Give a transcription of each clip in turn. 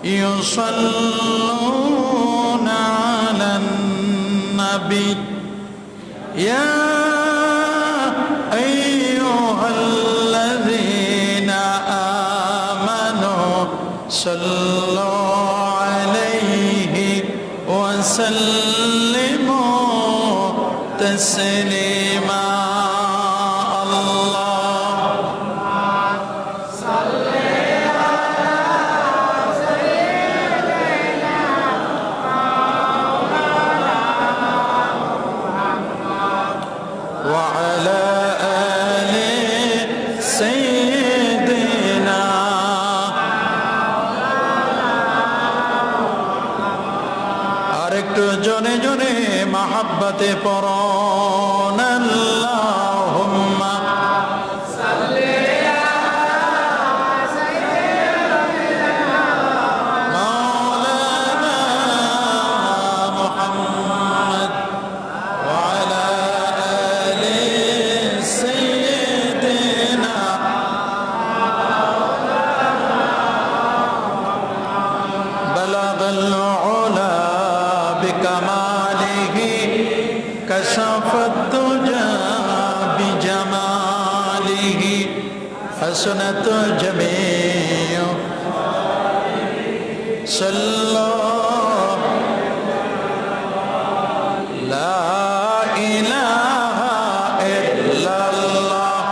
يصلون على النبي يا أيها الذين آمنوا صلوا عليه وسلموا تسليما জনে জনে মহব্বতে পড়ুন আল্লাহুম্মা সাল্লি আলা সাইয়্যিদিনা মাওলানা মুহাম্মদ ওয়া আলা আলি সাইয়্যিদিনা বালাগাল উলা بكماله كشف الدجى بجماله حسنت جميع صلوا لا إله إلا الله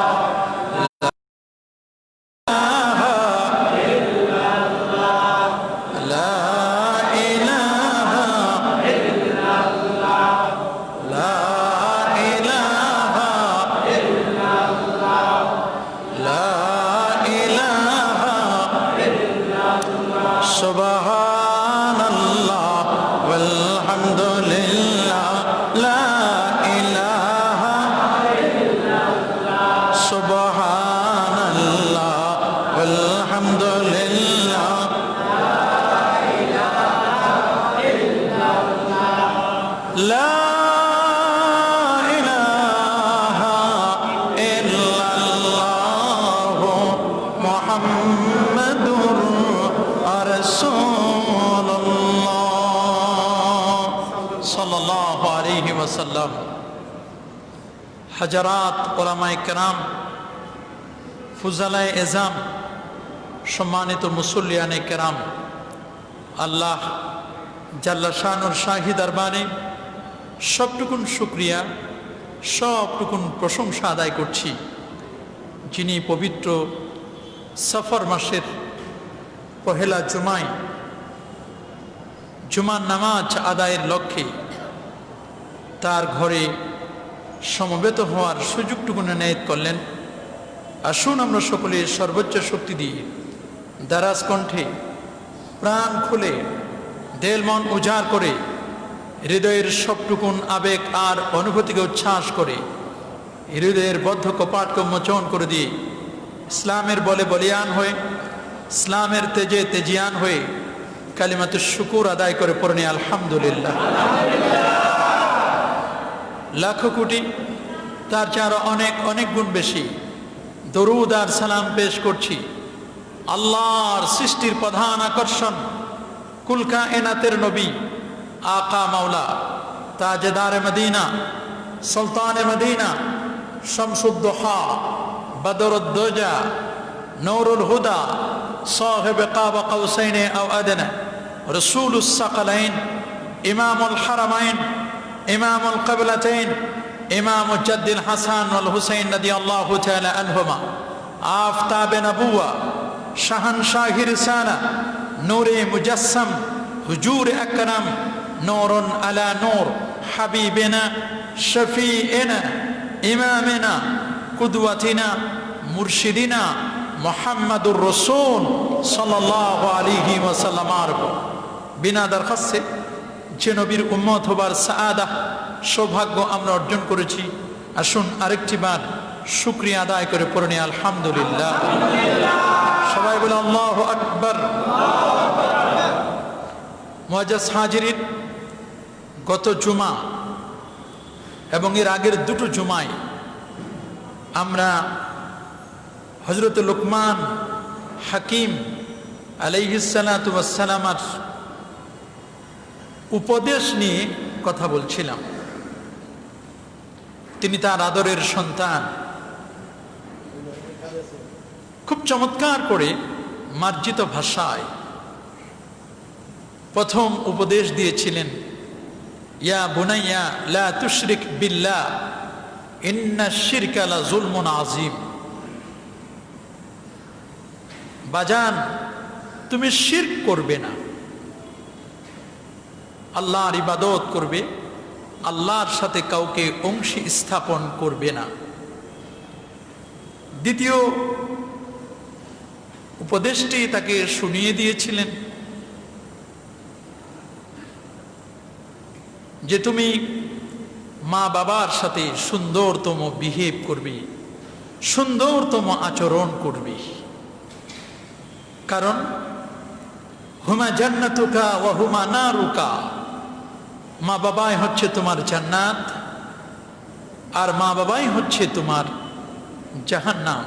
سبحان الله والحمد لله لا إله إلا الله سبحان الله والحمد لله لا إله إلا الله لا إله إلا الله محمد সাল্লাল্লাহু আলাইহি ওয়াসাল্লাম। হাজারাত উলামায়ে কেরাম, ফুজালায়ে এজাম, সম্মানিত মুসল্লিয়ানে কেরাম, আল্লাহ জাল্লা শানুর শাহী দরবারে সবটুকুন শুকরিয়া, সবটুকুন প্রশংসা আদায় করছি, যিনি পবিত্র সফর মাসের পহেলা জুমায় জুমার নামাজ আদায়ের লক্ষ্যে তার ঘরে সমবেত হওয়ার সুযোগটুকু নেয়াত করলেন। আসুন আমরা সকলে সর্বোচ্চ শক্তি দিয়ে দারাজ কণ্ঠে প্রাণ খুলে দেল মন উজাড় করে হৃদয়ের সবটুকুন আবেগ আর অনুভূতিকে উচ্ছ্বাস করে হৃদয়ের বদ্ধ কপাটকে মোচন করে দিয়ে ইসলামের বলে বলিয়ান হয়ে, ইসলামের তেজে তেজিয়ান হয়ে কালিমাতু শুকুর আদায় করে পড়নি আলহামদুলিল্লাহ। লাখো কোটি, তার চেয়ে আরো অনেক অনেক গুণ বেশি দরুদ আর সালাম পেশ করছি আল্লাহর সৃষ্টির প্রধান আকর্ষণ, কুল কায়নাতের নবী, আকা মাওলা, তাজদার মদিনা, সুলতানে মদিনা, শামসুদ্দোহা, বদরুদ্দোজা, নূরুল হুদা, সাহেব কাবা কাউসাইন আও আদনা, রসুলুস সাকালাইন, ইমামুল হারামাইন, ইমামুল কিবলাতাইন, ইমাম জাদ্দিল হাসান ওয়াল হুসাইন রাদিয়াল্লাহু তাআলা আনহুমা, আফতাবে নবুয়া, শাহনশাহি রিসালা, নূরে মুজাসসাম, হুজুর আকরাম, নূরুন আলা নূর, হাবিবিনা, শফিইনা, ইমামিনা, কুদওয়াতিনা, মুরশিদিনা মুহাম্মাদুর রাসূল সাল্লাল্লাহু আলাইহি ওয়াসাল্লামের বিনা দরখাস্তে যে নবীর উম্মত হবার সাআদা সৌভাগ্য আমরা অর্জন করেছি। আসুন আরেকটি বার শুকরিয়া আদায় করে পড়নি আলহামদুলিল্লাহ। সবাই বলে আল্লাহু আকবার। মুআজ্জাজ হাজিরিন, গত জুমা এবং এর আগের দুটো জুমায় আমরা হযরত লুকমান হাকিম আলাইহিস সালাতু ওয়াস সালামের উপদেশ নিয়ে কথা বলছিলাম। তিনি তার আদরের সন্তান, খুব চমৎকার করে মার্জিত ভাষায় প্রথম উপদেশ দিয়েছিলেন, ইয়া বুনাইয়া লা তুশরিক বিল্লাহ ইন্নাশ শিরকা লা যুলমুন আযীম। বাজান, তুমি শিরক করবে না, আল্লাহর ইবাদত করবে, আল্লাহর সাথে কাউকে অংশী স্থাপন করবে না। দ্বিতীয় উপদেশটি তাকে শুনিয়ে দিয়েছিলেন যে তুমি মা বাবার সাথে সুন্দরতম বিহেভ করবে, সুন্দরতম আচরণ করবে, কারণ হুমা জান্নাতুকা ওয়া হুমা নারুকা। মা বাবাই হচ্ছে তোমার জান্নাত, আর মা বাবাই হচ্ছে তোমার জাহান্নাম।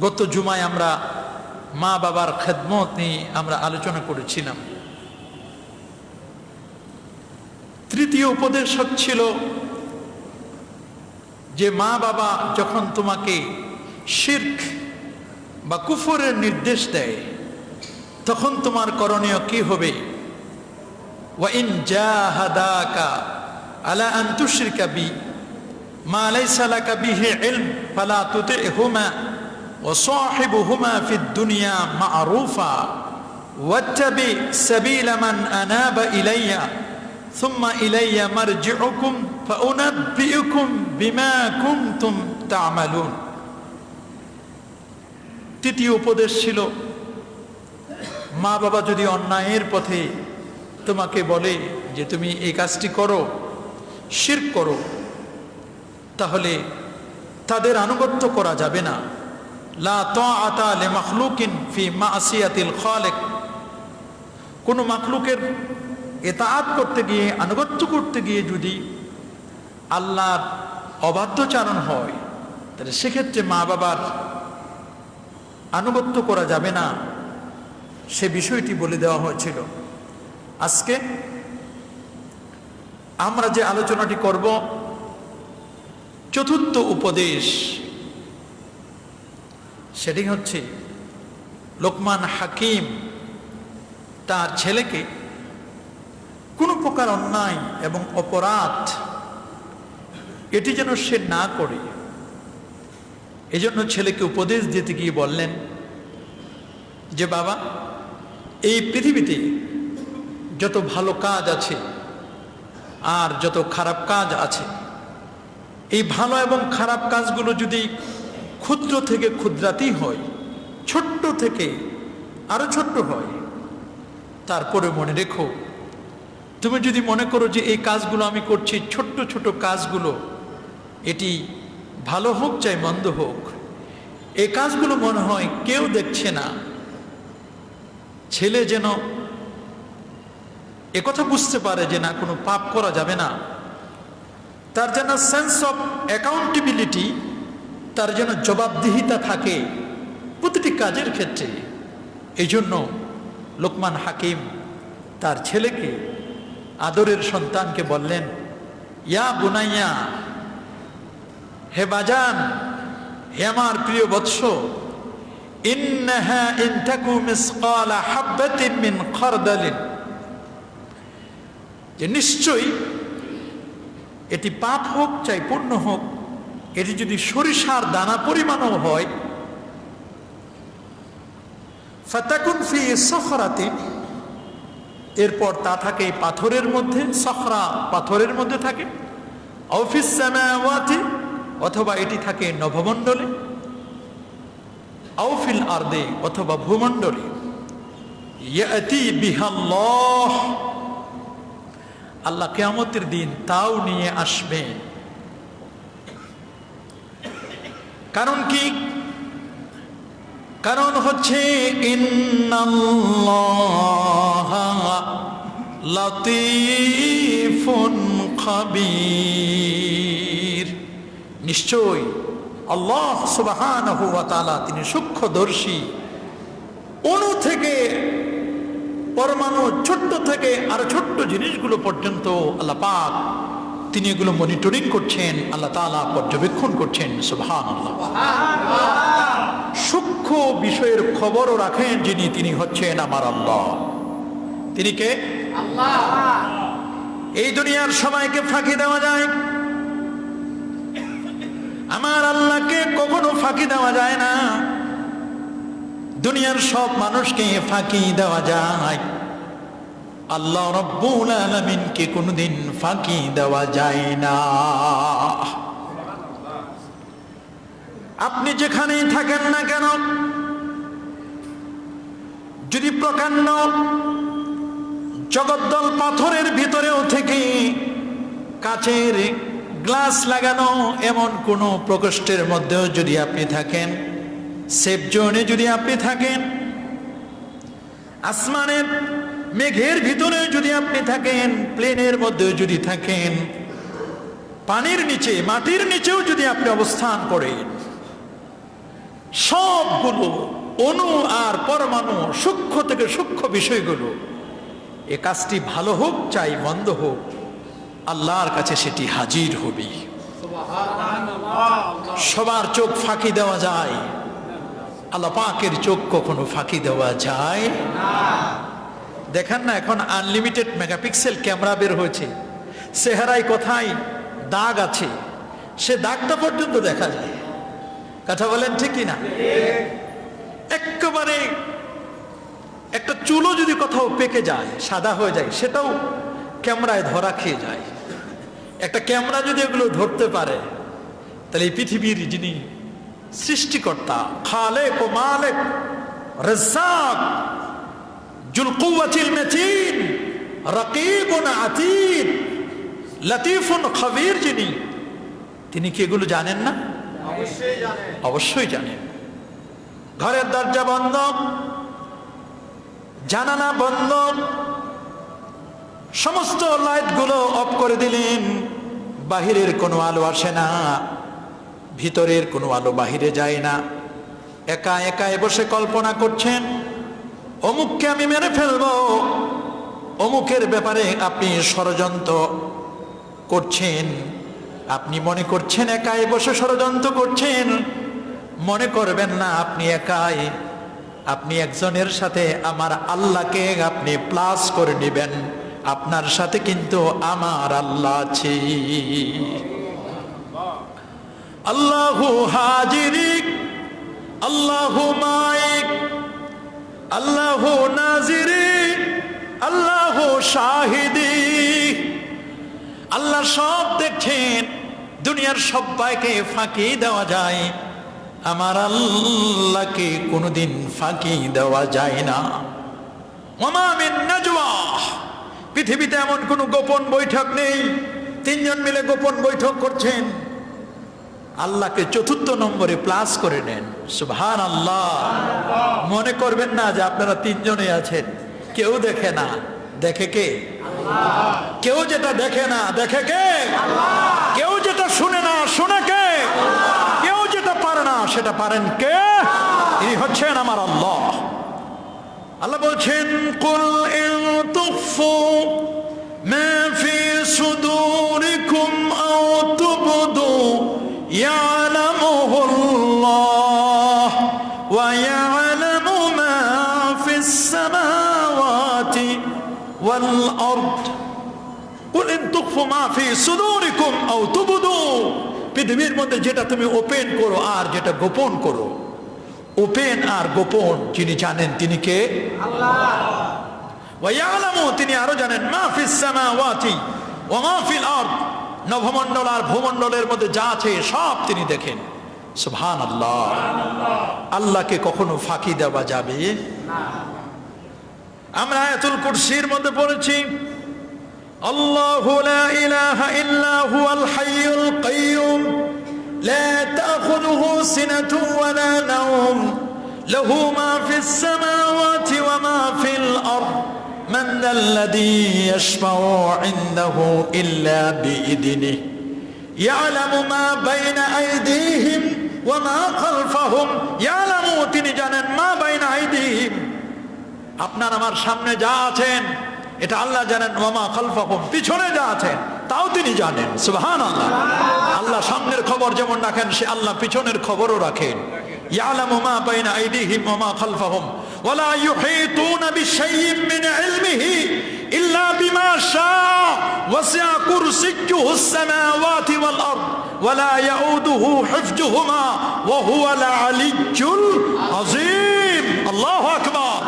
গত জুমায় আমরা মা বাবার খেদমত নিয়ে আমরা আলোচনা করেছিলাম। তৃতীয় উপদেশ হচ্ছিল যে মা বাবা যখন তোমাকে শিরক বা কুফরের নির্দেশ দেয় তখন তোমার করণীয় কি হবে? ওয়া ইন জাহাদাকা আলা আন তুশরিকা বি মা লাইসা লাকা বিহি ইলম ফালা তুতি'হুমা ওয়া সাহিবুহুমা ফিদ দুনিয়া মা'রুফা ওয়াত্তাবি সাবিলা মান আনাবা ইলাইয়া সুম্মা ইলাইয়া মারজিউকুম ফাউনাব্বিউকুম বিমা কুনতুম তা'মালুন। তৃতীয় উপদেশ ছিল, মা বাবা যদি অন্যায়ের পথে তোমাকে বলে যে তুমি এই কাজটি করো, শিরক করো, তাহলে তাদের আনুগত্য করা যাবে না। লা তাআতা লিমাখলুকিন ফি মাসিয়াতিল খালিক। কোনো মাখলুকের ইতাআত করতে গিয়ে, আনুগত্য করতে গিয়ে যদি আল্লাহর অবাধ্যচারণ হয় তাহলে সেক্ষেত্রে মা বাবার আনুগত্য করা যাবে না, সে বিষয়টি বলে দেওয়া হয়েছিল। আজকে আমরা যে আলোচনাটি করব, চতুর্থ উপদেশ, সেটি হচ্ছে লোকমান হাকিম তার ছেলেকে কোনো প্রকার অন্যায় এবং অপরাধ এটি যেন সে না করে, এজন্য ছেলেকে উপদেশ দিতে গিয়ে বললেন যে বাবা, এই পৃথিবীতে যত ভালো কাজ আছে আর যত খারাপ কাজ আছে, এই ভালো এবং খারাপ কাজগুলো যদি ক্ষুদ্র থেকে ক্ষুদ্রাতি হয়, ছোট্ট থেকে আরো ছোট্ট হয়, তারপরে মনে রেখো, তুমি যদি মনে করো যে এই কাজগুলো আমি করছি, ছোট্ট ছোট কাজগুলো, এটি ভালো হোক চাই মন্দ হোক, এই কাজগুলো মনে হয় কেউ দেখছে না, ছেলে যেন একথা বুঝতে পারে যে না, কোনো পাপ করা যাবে না, তার যেন সেন্স অফ অ্যাকাউন্টেবিলিটি, তার যেন জবাবদিহিতা থাকে প্রতিটি কাজের ক্ষেত্রে। এই জন্য লোকমান হাকিম তার ছেলেকে, আদরের সন্তানকে বললেন, ইয়া বুনাইয়া, হে বাজান, হে আমার প্রিয় বৎস, ইন্নাহা ইন তাকু মিসকালা হাববাতিন মিন খারদালিন, যে নিশ্চয়ই এটি পাপ হোক চাই পুণ্য হোক, এটি যদি সরিষার দানা পরিমাণও হয়, ফাতাকুন ফি সখরাতিন, এরপর তা থাকে পাথরের মধ্যে, সখরা পাথরের মধ্যে থাকে, আও ফিস সামাওয়াতি, অথবা এটি থাকে নভমণ্ডলে, আও ফিল আরদে, অথবা ভূমণ্ডলে, ইয়াতি বিহাল্লাহ, আল্লাহ কিয়ামতের দিন তাও নিয়ে আসবেন। কারণ কি? কারণ হচ্ছে ইন্নাল্লাহা লাতীফুন খাবীর, নিশ্চয় আল্লাহ সুবহানাহু ওয়া তাআলা তিনি সূক্ষ্মদর্শী অণু থেকে পরমাণু, ছোট্ট থেকে আরো ছোট্ট জিনিসগুলো পর্যন্ত আল্লাহ পাক তিনি এগুলো মনিটরিং করছেন, আল্লাহ তাআলা পর্যবেক্ষণ করছেন। সুবহানাল্লাহ। সূক্ষ্ম বিষয়ের খবরও রাখেন যিনি, তিনি হচ্ছেন আমার আল্লাহ। তিনি কে? আল্লাহ। এই দুনিয়ার সবাইকে ফাঁকি দেওয়া যায়, আমার আল্লাহকে কখনো ফাঁকি দেওয়া যায় না। দুনিয়ার সব মানুষকে ফাঁকি দেওয়া যায়, আল্লাহ রব্বুল আলামিনকে কোনোদিন ফাঁকি দেওয়া যায় না। আপনি যেখানেই থাকেন না কেন, যদি প্রকাণ্ড জগদ্দল পাথরের ভিতরেও থেকে কাচের গ্লাস লাগানো এমন কোন প্রকোষ্ঠের মধ্যেও যদি আপনি থাকেন, সেফ জোনে যদি আপনি থাকেন, আসমানের মেঘের ভিতরে যদি আপনি থাকেন, প্লেনের মধ্যে যদি থাকেন, পানির নিচে মাটির নিচেও যদি আপনি অবস্থান করেন, সবগুলো অণু আর পরমাণু, সূক্ষ্ম থেকে সূক্ষ্ম বিষয়গুলো, এ কাজটি ভালো হোক চাই মন্দ হোক, আল্লাহর কাছে সেটি হাজির হবে। সবার চোখ ফাঁকি দেওয়া যায়, আল্লাহ পাকের চোখ কখনো ফাঁকি দেওয়া যায় না। দেখেন না, এখন আনলিমিটেড মেগাপিক্সেল ক্যামেরা বের হয়েছে, চেহারায় কোথায় দাগ আছে সে দাগটা পর্যন্ত দেখা যায়। কথা বলেন ঠিক কিনা? একেবারে একটা চুলও যদি কোথাও পেকে যায়, সাদা হয়ে যায়, সেটাও ক্যামেরায় ধরা খেয়ে যায়। একটা ক্যামেরা যদি এগুলো ধরতে পারে, তাহলে এই পৃথিবীর যিনি সৃষ্টিকর্তা, খালেক ও মালেক, রাজ্জাক, জুল কুওয়াতিল মাতিন, রাকিবুন আতীদ, লতীফুন খবীর, যিনি, তিনি কি এগুলো জানেন না? অবশ্যই জানেন, অবশ্যই জানেন। ঘরের দরজা বন্ধ, জানালা বন্ধ, সমস্ত লাইটগুলো অফ করে দিলেন, বাহিরের কোনো আলো আসে না, ভিতরের কোনো আলো বাহিরে যায় না। একা একা বসে কল্পনা করছেন, অমুককে আমি মেরে ফেলবো, অমুকের ব্যাপারে আপনি ষড়যন্ত্র করছেন। আপনি মনে করছেন একাই বসে ষড়যন্ত্র করছেন, মনে করবেন না আপনি একাই, আপনি একজনের সাথে আমার আল্লাহকে আপনি প্লাস করে নেবেন, আপনার সাথে কিন্তু আমার আল্লাহ আছে। আল্লাহু হাজিরিক, আল্লাহু মাইক, আল্লাহু নাজিরি, আল্লাহু শাহিদি। আল্লাহ সব দেখছেন, দুনিয়ার সবাইকে ফাঁকি দেওয়া যায়, আমার আল্লাহকে কোনোদিন ফাঁকি দেওয়া যায় না। ওমা মিন নাজওয়া, পৃথিবীতে এমন কোনো গোপন বৈঠক নেই, তিনজন মিলে গোপন বৈঠক করছেন, আল্লাহকে চতুর্থ নম্বরে প্লাস করে নেন। সুবহানাল্লাহ। মনে করবেন না যে আপনারা তিনজনে আছেন, কেউ দেখে না, দেখে কে? আল্লাহ। কেউ যেটা দেখে না, দেখে কে? আল্লাহ। কেউ যেটা শুনে না, শুনে কে? আল্লাহ। কেউ যেটা পারে না, সেটা পারেন কে? ইনি হচ্ছেন আমার আল্লাহ। আল্লাহ বলছেন, কুল ইন তুখফু মা ফি সুদুরিকুম আও তুবদু ইয়ালামুহুল্লাহ ওয়া ইয়ালামু মা ফিস সামাওয়াতি ওয়াল আরদ। কুল ইন তুখফু মা ফি সুদুরিকুম আও তুবদু, পৃথিবীর মধ্যে যেটা তুমি ওপেন করো আর যেটা গোপন করো, ওপেন আর গোপন যিনি জানেন তিনি কে? আল্লাহ। ওয়া ইয়ালামু, তিনি আরো জানেন, মা ফিস সামাওয়াতি ওয়া মা ফিল আরদ, নভমণ্ডল আর ভূমণ্ডলের মধ্যে যা আছে সব তিনি দেখেন। সুবহানাল্লাহ। আল্লাহকে কখনো ফাঁকি দেওয়া যাবে না। আমরা আয়াতুল কুরসির মধ্যে পড়েছি, আল্লাহু লা ইলাহা ইল্লা হুয়াল হাইয়ুল কাইয়্যুম لا تأخذه سنة ولا نوم له ما في السماوات وما في الأرض من ذا الذي يشفع عنده إلا بإذنه يعلم ما بين أيديهم وما خلفهم يعلم তিনি জানেন ما بين أيديهم আপনার আমার সামনে যা আছেন এটা আল্লাহ জানেন, ওয়ামা খালফাকুম, পিছনে যা আছেন তাও তিনি জানেন। সুবহানাল্লাহ। আল্লাহ সামনের খবর যেমন রাখেন, সে আল্লাহ পিছনের খবরও রাখেন। ইয়ালামু মা বাইনা আইদিহিম ওয়া মা খালফাহুম ওয়া লা ইউহিতুনা বিশাইইন মিন ইলমিহি ইল্লা বিমা শাআ ওয়াসি'a কুরসিয়্যুহুস সামাওয়াতি ওয়াল আরদ ওয়া লা ইয়াউদুহু হিফযুহুমা ওয়া হুয়াল আলিয়্যুল আযীম। আল্লাহু আকবার।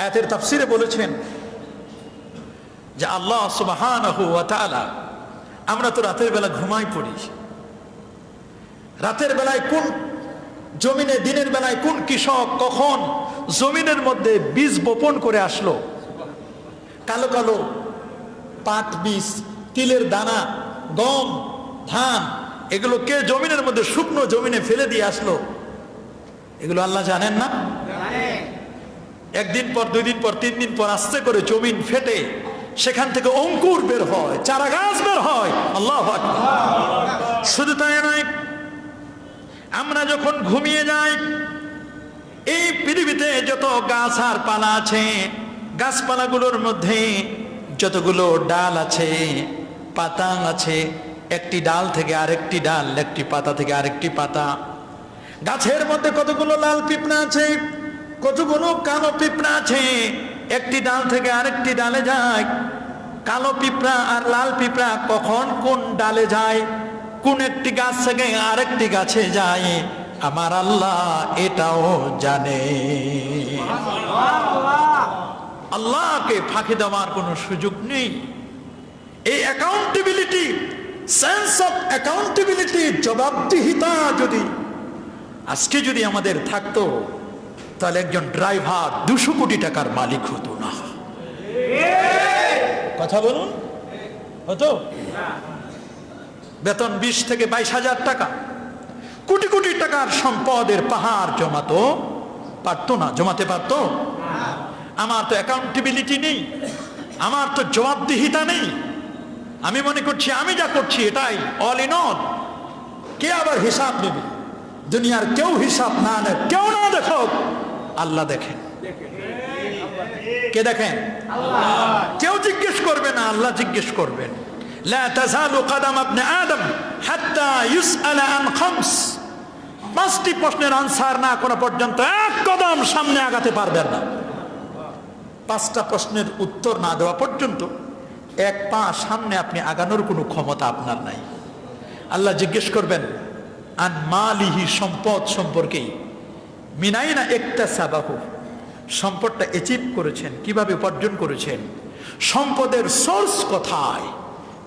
আয়াতের তাফসীরে বলেছেন যে আল্লাহ সুবহানাহু ওয়া তাআলা, আমরা তো রাতের বেলা ঘুমাই পড়ি, রাতের বেলায় কোন জমিনে, দিনের বেলায় কোন কৃষক কখন জমিনের মধ্যে বীজ বপন করে আসলো, কালো কালো পাট বীজ, তিলের দানা, গম, ধান, এগুলো কে জমিনের মধ্যে শুকনো জমিনে ফেলে দিয়ে আসলো, এগুলো আল্লাহ জানেন না? একদিন পর, 2 দিন পর, 3 দিন পর আস্তে করে জমিন ফেটে সেখান থেকে অঙ্কুর বের হয়, চারা গাছ বের হয়। আল্লাহু আকবার। শুধু তাই নয়, আমরা যখন ঘুমিয়ে যাই, এই পৃথিবীতে যত গাছ আর পালা আছে, গাছপালাগুলোর মধ্যে যতগুলো ডাল আছে, পাতা আছে, একটি ডাল থেকে আরেকটি ডাল, একটি পাতা থেকে আরেকটি পাতা, গাছের মধ্যে কতগুলো লাল পিঁপড়া আছে, কতগুলো কালো পিঁপড়া আছে, একটি ডাল থেকে আরেকটি ডালে যায়। কালো পিঁপড়া আর লাল পিঁপড়া কখন কোন ডালে যায়, কোন একটি গাছ থেকে আরেকটি গাছে যায়, আমার আল্লাহ এটাও জানে। আল্লাহকে ফাঁকি দেওয়ার কোনো সুযোগ নেই। এই অ্যাকাউন্টেবিলিটি, সেন্স অফ অ্যাকাউন্টেবিলিটি, জবাবদিহিতা যদি আজকে যদি আমাদের থাকতো, তাহলে একজন ড্রাইভার 200 কোটি টাকার মালিক হতো না। কথা বলুন, হতো? বেতন 20 থেকে 22,000 টাকা, কোটি কোটি টাকার সম্পদের পাহাড় জমাতো পারতো না, জমাতে পারতো? আমার তো অ্যাকাউন্টেবিলিটি নেই, আমার তো জবাবদিহিতা নেই। আমি মনে করছি আমি যা করছি এটাই অল ইন অল। কে আবার হিসাব নেবে? দুনিয়ার কেউ হিসাব না নেয়, কেউ না দেখো, আল্লাহ দেখেন। কে দেখেন? কেউ জিজ্ঞেস করবে না, আল্লাহ জিজ্ঞেস করবেন। লা তাযালু কদম ইবনে আদম হাত্তা ইউসআলা আন খামস। 5টি প্রশ্নের আনসার না করা পর্যন্ত এক কদম সামনে আগাতে পারবেন না। 5টা প্রশ্নের উত্তর না দেওয়া পর্যন্ত এক পা সামনে আপনি আগানোর কোনো ক্ষমতা আপনার নাই। আল্লাহ জিজ্ঞেস করবেন আন মালিহি, সম্পদ সম্পর্কে, মিনাইনা ইকতাসাবাহু, সম্পদটা অ্যাচিভ করেছেন, কিভাবে উপার্জন করেছেন, সম্পদের সোর্স কোথায়,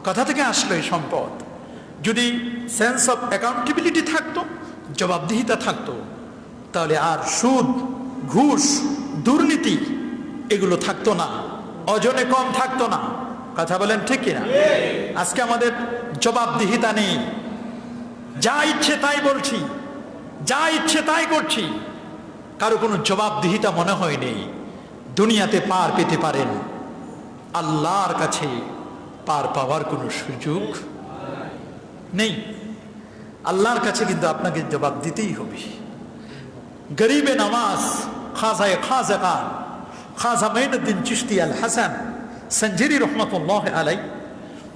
কোথা থেকে আসলো এই সম্পদ। যদি সেন্স অফ অ্যাকাউন্টেবিলিটি থাকতো, জবাবদিহিতা থাকতো, তাহলে আর সুদ, ঘুষ, দুর্নীতি এগুলো থাকতো না, ওজনে কম থাকতো না। কথা বলেন ঠিক কিনা? আজকে আমাদের জবাবদিহিতা নেই, যা ইচ্ছে তাই বলছি, যা ইচ্ছে তাই করছি, কারো কোনো জবাবদিহিতা মনে হয় নেই। দুনিয়াতে পার পেতে পারেন, আল্লাহর কাছে পার পাওয়ার কোনো সুযোগ নেই। আল্লাহর কাছে কিন্তু আপনাকে জবাব দিতেই হবে। গরিবে নামাজ খাজায়ে খাজাকান খাজা মাইনুদ্দিন চিশতি আল হাসান সঞ্জেরি রহমতুল্লাহ আলাই,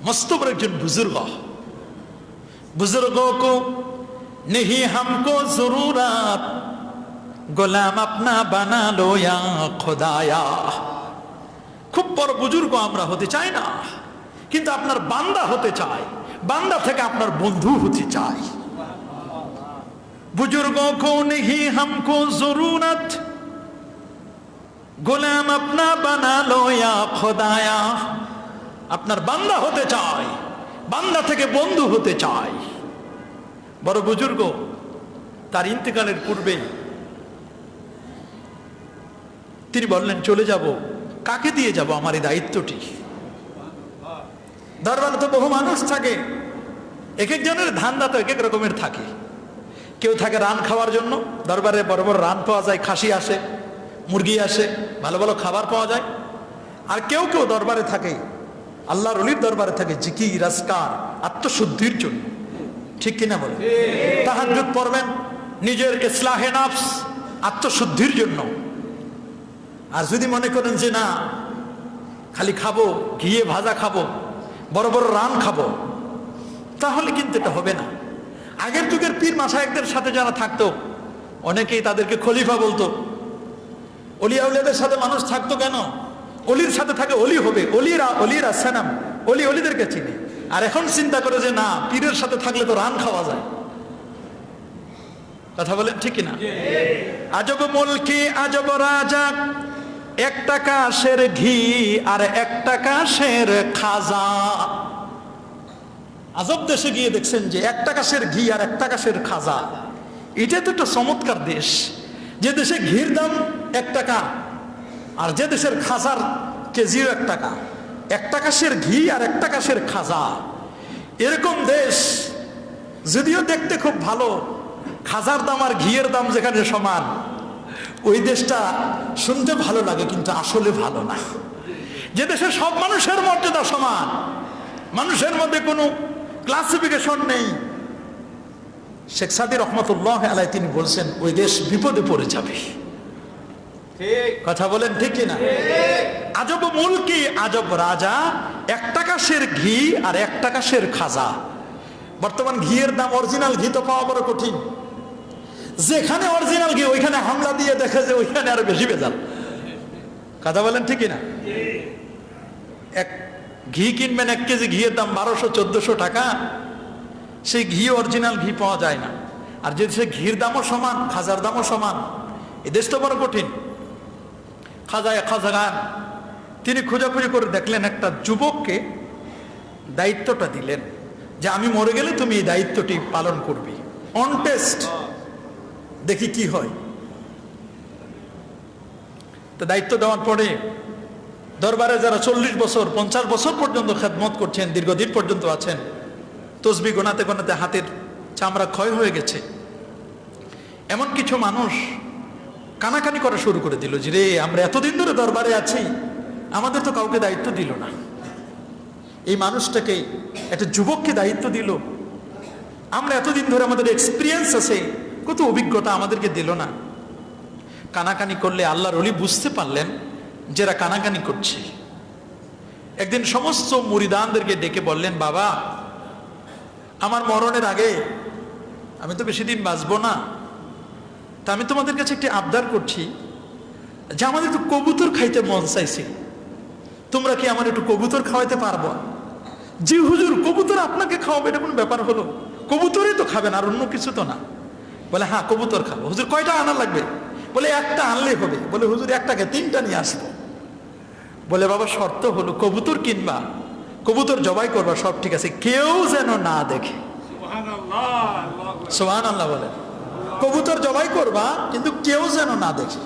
মস্তবর একজন বুজুর্গ। बुजुर्गों को नहीं हमको जरूरत, গোলাম আপনা বানা লো ইয়া খোদায়া। খুব বড় বুজুর্গ আমরা হতে চাই না, কিন্তু আপনার বান্দা হতে চাই, বান্দা থেকে আপনার বন্ধু হতে চাই। বুজুর্গों को नहीं हमको जरूरत, গোলাম আপনা বানা লো ইয়া খোদায়া। আপনার বান্দা হতে চাই, বান্দা থেকে বন্ধু হতে চাই। বড় বুজুর্গ তার ইন্তেকালের পূর্বে তিনি বললেন, চলে যাব, কাকে দিয়ে যাব আমার এই দায়িত্বটি? দরবারে তো বহু মানুষ থাকে, এক একজনের ধান্দা তো এক এক রকমের থাকে। কেউ থাকে রান খাওয়ার জন্য, দরবারে বড় বড় রান পাওয়া যায়, খাসি আসে, মুরগি আসে, ভালো ভালো খাবার পাওয়া যায়। আর কেউ কেউ দরবারে থাকে, আল্লাহর ওলির দরবারে থাকে জিকির, আজকার, আত্মশুদ্ধির জন্য। ঠিক কিনা বলে? তাহাজ্জুদ পড়বেন নিজের ইসলাহে নফস, আত্মশুদ্ধির জন্য। আর যদি মনে করেন যে না খালি খাবো ঘিয়ে ভাজা খাবো, বড় বড় রান খাবো, তাহলে কিন্তু এটা হবে না। আগের যুগের পীর মাশায়েখদের সাথে যারা থাকতো অনেকেই তাদেরকে খলিফা বলতো। অলি আউলিয়াদের সাথে মানুষ থাকতো কেন? অলির সাথে থাকে অলি হবে, অলিরা সানাম, অলিদেরকে চিনে। আর এখন চিন্তা করে যে না, পীরের সাথে থাকলে তো রান খাওয়া যায়। কথা বলেন ঠিক কিনা? আজব মুলকি আজব রাজা, 1 টাকা সের ঘি আর 1 টাকা সের খাজা। আজব দেশে গিয়ে দেখছেন যে 1 টাকা সের ঘি আর 1 টাকা সের খাজা। এটা তো একটা চমৎকার দেশ, যে দেশে ঘির দাম 1 টাকা আর যে দেশের খাজার কেজিও 1 টাকা। 1 টাকা সের ঘি আর 1 টাকা সের খাজা। এরকম দেশ যদিও দেখতে খুব ভালো, খাজার দাম আর ঘিয়ের দাম যেখানে সমান, ওই দেশটা শুনতে ভালো লাগে কিন্তু আসলে ভালো না। যে দেশে সব মানুষের মর্যাদা সমান, মানুষের মধ্যে কোনো ক্লাসিফিকেশন নেই, শেখ সাদী রহমতুল্লাহ আলাইহি তিনি বলছেন ওই দেশ বিপদে পড়ে যাবে। কথা বলেন ঠিক কিনা? আজব মুলকি আজব রাজা, 1 টাকা সের ঘি আর 1 টাকা সের খাজা। বর্তমান ঘিয়ের দাম, অরিজিনাল ঘি তো পাওয়া বড় কঠিন। যেখানে অরিজিনাল ঘি ওইখানে হামলা দিয়ে দেখে যে ওইখানে আরো বেশি ভেজাল। কথা বলেন ঠিক কিনা? এক ঘি কিনবেন, 1 কেজি ঘিয়ের দাম 1200-1400 টাকা। সেই ঘি অরিজিনাল ঘি পাওয়া যায় না। আর যদি সে ঘির দামও সমান, খাজার দামও সমান, এই দেশ তো বড় কঠিন। খাজাগান তিনি খোঁজাখুঁজি করে দেখলেন, একটা যুবককে দায়িত্বটা দিলেন যে আমি মরে গেলে তুমি এই দায়িত্বটি পালন করবে, অন টেস্ট, দেখি কি হয়। তো দায়িত্ব দেওয়ার পরে দরবারে যারা 40 বছর 50 বছর পর্যন্ত খেদমত করছেন, দীর্ঘদিন পর্যন্ত আছেন, তসবি গোনাতে গোনাতে হাতের চামড়া ক্ষয় হয়ে গেছে, এমন কিছু মানুষ কানাকানি করা শুরু করে দিল যে রে আমরা এতদিন ধরে দরবারে আছি, আমাদের তো কাউকে দায়িত্ব দিল না। এই মানুষটাকে, একটা যুবককে দায়িত্ব দিল। আমরা এতদিন ধরে আমাদের এক্সপিরিয়েন্স আছে, কত অভিজ্ঞতা, আমাদেরকে দিল না। কানাকানি করলে আল্লাহর ওলি বুঝতে পারলেন যারা কানাকানি করছে। একদিন সমস্ত মুরিদানদেরকে ডেকে বললেন, বাবা আমার মরণের আগে আমি তো বেশি দিন বাঁচবো না, তা আমি তোমাদের কাছে একটি আবদার করছি যে আমাদের একটু কবুতর খাইতে মন চাইছে, তোমরা কি আমার একটু কবুতর খাওয়াইতে পারবো? জি হুজুর, কবুতর আপনাকে খাওয়াবে এটা কোনো ব্যাপার হলো? কবুতরই তো খাবেন, আর অন্য কিছু তো না। বলে হ্যাঁ কবুতর খাবো। হুজুর কয়টা আনা লাগবে? বলে 1টা আনলেই হবে। বলে হুজুর 1টাকে 3টা নিয়ে আসবো। বলে বাবা শর্ত হলো কবুতর কিনবা, কবুতর জবাই করবা, সব ঠিক আছে, কেউ যেন না দেখে। সুবহানাল্লাহ বলে, কবুতর জবাই করবা কিন্তু কেউ যেন না দেখে,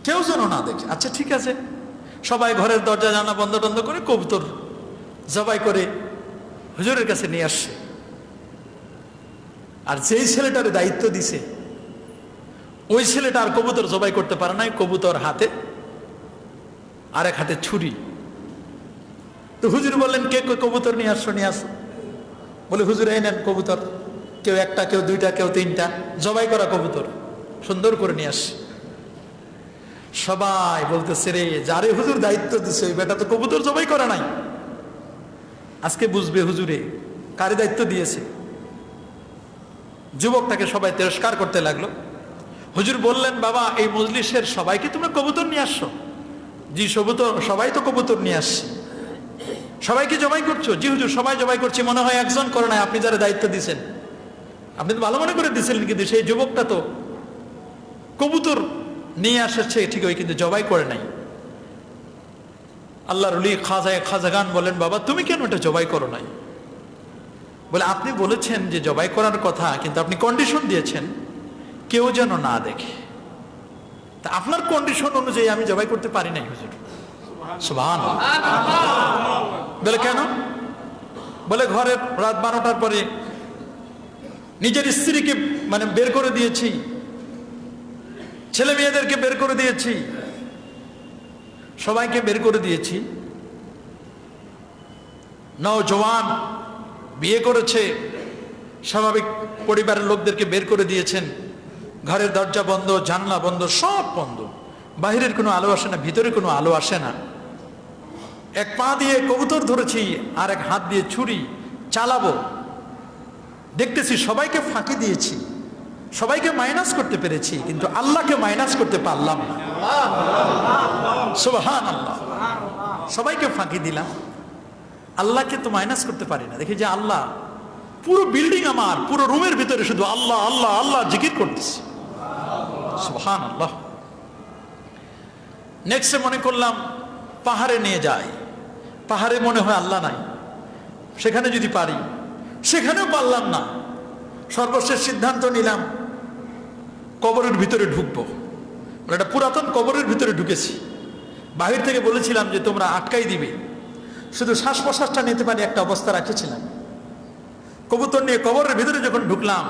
কেউ যেন না দেখে। আচ্ছা ঠিক আছে। সবাই ঘরের দরজা জানা বন্ধ টন্ধ করে কবুতর জবাই করে হুজুরের কাছে নিয়ে আসছে। আর যেই ছেলেটার দায়িত্ব দিছে ওই ছেলেটা আর কবুতর জবাই করতে পারে নাই। কবুতর হাতে, আরেক হাতে ছুরি। তো হুজুর বললেন কে কবুতর নিয়ে আসছো? নিয়ে আসো। বলে হুজুর এই নেন কবুতর, কেউ 1টা, কেউ 2টা, কেউ 3টা জবাই করা কবুতর সুন্দর করে নিয়ে আসছে। সবাই বলতেছে রে যারে হুজুর দায়িত্ব দিছে ওই বেটা তো কবুতর জবাই করা নাই, আজকে বুঝবে হুজুরে কারে দায়িত্ব দিয়েছে। যুবকটাকে সবাই তিরস্কার করতে লাগলো। হুজুর বললেন, বাবা এই মজলিসের সবাইকে তোমরা কবুতর নিয়ে আসছো? জি সবাই তো কবুতর নিয়ে আসছে। সবাইকে জবাই করছো? জি হুজুর সবাই জবাই করছি। মনে হয় একজন করে নাই, আপনি যারা দায়িত্ব দিয়েছেন, আপনি তো ভালো মনে করে দিয়েছিলেন, কিন্তু সেই যুবকটা তো কবুতর নিয়ে আসছে ঠিকই, কিন্তু জবাই করে নাই। আল্লাহর ওলি খাজাগান বলেন, বাবা তুমি কেন এটা জবাই করো নাই? বলে আপনি বলেছেন যে জবাই করার কথা, কিন্তু আপনি কন্ডিশন দিয়েছেন কেউ যেন না দেখে। তা আপনার কন্ডিশন অনুযায়ী আমি জবাই করতে পারি নাই হুজুর। সুবহানাল্লাহ। বলে কেন? বলে ঘরের রাত 12টার পরে নিজের স্ত্রীকে বের করে দিয়েছি, ছেলে মেয়েদেরকে বের করে দিয়েছি, সবাইকে বের করে দিয়েছি। নওজওয়ান বিয়ে করেছে, স্বাভাবিক পরিবারের লোকদেরকে বের করে দিয়েছেন, ঘরের দরজা বন্ধ, জানলা বন্ধ, সব বন্ধ, বাহিরের কোনো আলো আসে না, ভিতরে কোনো আলো আসে না। এক পা দিয়ে কবুতর ধরেছি, আর এক হাত দিয়ে ছুরি চালাবো। দেখতেছি সবাইকে ফাঁকি দিয়েছি, সবাইকে মাইনাস করতে পেরেছি, কিন্তু আল্লাহকে মাইনাস করতে পারলাম না। সুবহানাল্লাহ। সবাইকে ফাঁকি দিলাম, আল্লাহকে তো মাইনাস করতে পারি না। দেখি যে আল্লাহ, পুরো বিল্ডিং আমার, পুরো রুমের ভিতরে শুধু আল্লাহ আল্লাহ আল্লাহ জিকির করতেছি। সুবহানাল্লাহ। নেক্সটে মনে করলাম পাহাড়ে নিয়ে যাই, পাহাড়ে মনে হয় আল্লাহ নাই, সেখানে যদি পারি, সেখানেও পারলাম না। সর্বশেষ সিদ্ধান্ত নিলাম কবরের ভিতরে ঢুকবো। একটা পুরাতন কবরের ভিতরে ঢুকেছি। বাহির থেকে বলেছিলাম যে তোমরা আটকাই দিবে, শুধু শ্বাস প্রশ্বাসটা নিতে পারি, একটা অবস্থা রাখেছিলাম। কবুতর নিয়ে কবরের ভিতরে যখন ঢুকলাম,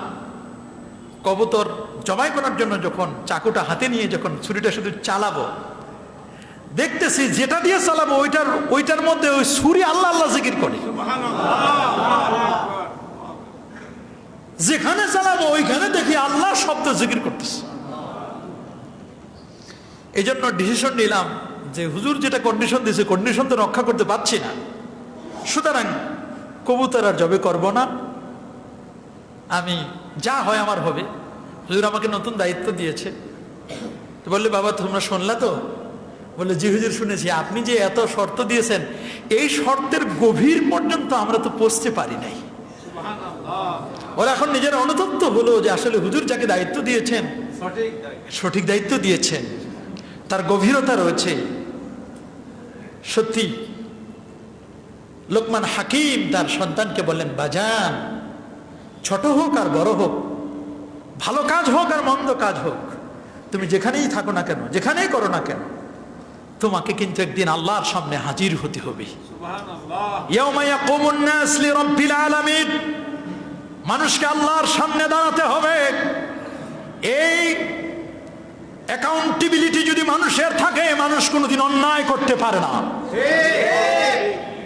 কবুতর জবাই করার জন্য যখন চাকুটা হাতে নিয়ে যখন ছুরিটা শুধু চালাবো, দেখতেছি যেটা দিয়ে চালাবো ওইটার মধ্যে ওই ছুরি আল্লাহ আল্লাহ জিকির করে। যেখানে চালাবো ওইখানে দেখি আল্লাহ শব্দ জিকির করতেছে। এই জন্য ডিসিশন নিলাম যে হুজুর যেটা কন্ডিশন দিয়েছে, কন্ডিশন তো রক্ষা করতে পারছি না, সুতরাং কবুতর আর জবে করব না, আমি যা হয় আমার হবে। হুজুর আমাকে নতুন দায়িত্ব দিয়েছে। তো বললে বাবা তোমরা শুনলা তো? বললে জি হুজুর শুনেছি। আপনি যে এত শর্ত দিয়েছেন, এই শর্তের গভীর পর্যন্ত আমরা তো পৌঁছতে পারি নাই। ওরা এখন নিজের অনুতপ্ত হলো যে আসলে হুজুর যাকে দায়িত্ব দিয়েছেন সঠিক দায়িত্ব দিয়েছেন, তার গভীরতা রয়েছে। সত্যি লোকমান হাকিম তার সন্তানকে বললেন, বাজান, ছোট হোক আর বড় হোক, ভালো কাজ হোক আর মন্দ কাজ হোক, তুমি যেখানেই থাকো না কেন, যেখানেই করো না কেন, তোমাকে কিন্তু একদিন আল্লাহর সামনে হাজির হতে হবে। ইয়াউমা ইয়াকুমুন নাস লিরাব্বিল আলামিন, মানুষকে আল্লাহর সামনে দাঁড়াতে হবে। এই অ্যাকাউন্টেবিলিটি যদি মানুষের থাকে, মানুষ কোনোদিন অন্যায় করতে পারে না।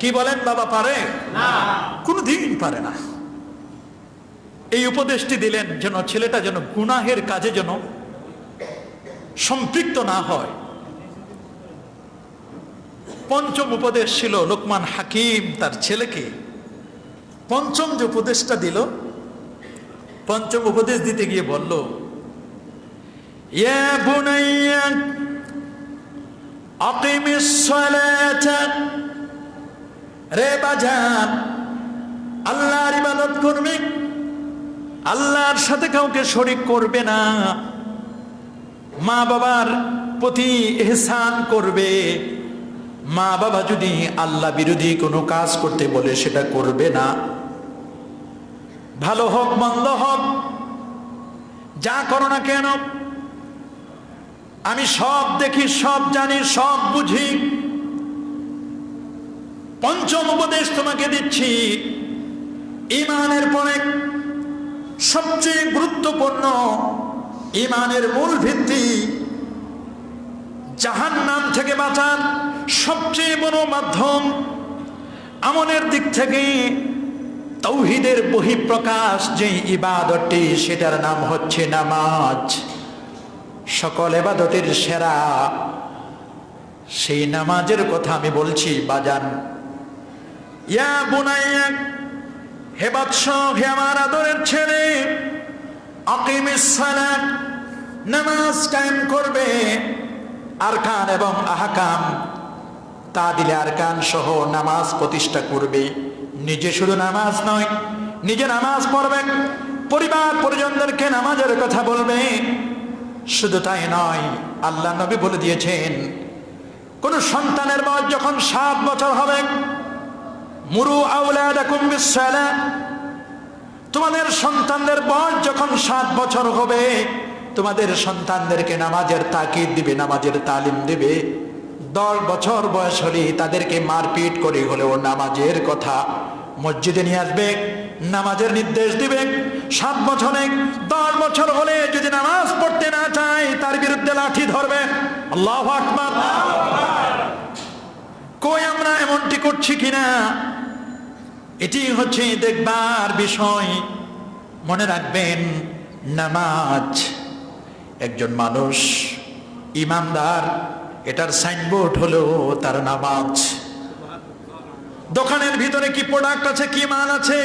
কি বলেন বাবা, পারে না? কোনোদিন পারে না। এই উপদেশটি দিলেন যেন ছেলেটা যেন গুনাহের কাজে যেন সম্পৃক্ত না হয়। পঞ্চম উপদেশ ছিল লোকমান হাকিম তার ছেলেকে। পঞ্চম যে উপদেশটা দিল, পঞ্চম উপদেশ দিতে গিয়ে বলল, ইয়া বুনাইয়া আকিমিস সালাতা, রে বাজান, আল্লাহর ইবাদত করবে, আল্লাহর সাথে কাউকে শরীক করবে না, মা বাবার প্রতি ইহসান করবে। মা বাবা যদি আল্লাহ বিরোধী কোনো কাজ করতে বলে সেটা করবে না। ভালো হোক মন্দ হোক, যা করো না কেন, আমি সব দেখি, সব জানি, সব বুঝি। পঞ্চম উপদেশ তোমাকে দিচ্ছি, ঈমানের পরে সবচেয়ে গুরুত্বপূর্ণ, ঈমানের মূল ভিত্তি, জাহান্নাম থেকে বাঁচার সবচেয়ে বড় মাধ্যম, আমলের দিক থেকে তাওহীদের বহিঃপ্রকাশ যে ইবাদতটি, সেটার নাম হচ্ছে নামাজ। সকল ইবাদতের সেরা সেই নামাজের কথা আমি বলছি বাজান। ইয়া বুনাইয়া, হে বৎস, হে আমার আদরের ছেলে, আকিমিস সালাত, নামাজ কায়েম করবে। আরকান এবং আহকাম, তাদিলে আরকান সহ নামাজ প্রতিষ্ঠা করবে। নিজে শুধু নামাজ নয়, নিজে নামাজ পড়বে, পরিবার পরিজনদেরকে নামাজের কথা বলবে। শুধু তাই নয়, আল্লাহ নবী বলে দিয়েছেন, কোন সন্তানের বয়স যখন 7 বছর হবে, মুরু আওলাদাকুম বিসসালাহ, তোমাদের সন্তানদের বয়স যখন 7 বছর হবে, তোমাদের সন্তানদেরকে নামাজের তাকিদ দিবে, নামাজের তালিম দিবে। 10 বছর বয়স হলে তাদেরকে মারপিট করে হলেও নামাজের কথা মসজিদে নিয়ে আসবে, নামাজের নির্দেশ দিবে। 7 বছরে 10 বছর হলে যদি নামাজ পড়তে না চায়, তার বিরুদ্ধে লাঠি ধরবে। আল্লাহু আকবার। কই আমরা এমনটি করছি কিনা, এটি হচ্ছে দেখবার বিষয়। মনে রাখবেন, নামাজ একজন মানুষ ইমানদার, এটার সাইনবোর্ড হলো তার নামাজ। দোকানের ভিতরে কি প্রোডাক্ট আছে, কি মাল আছে,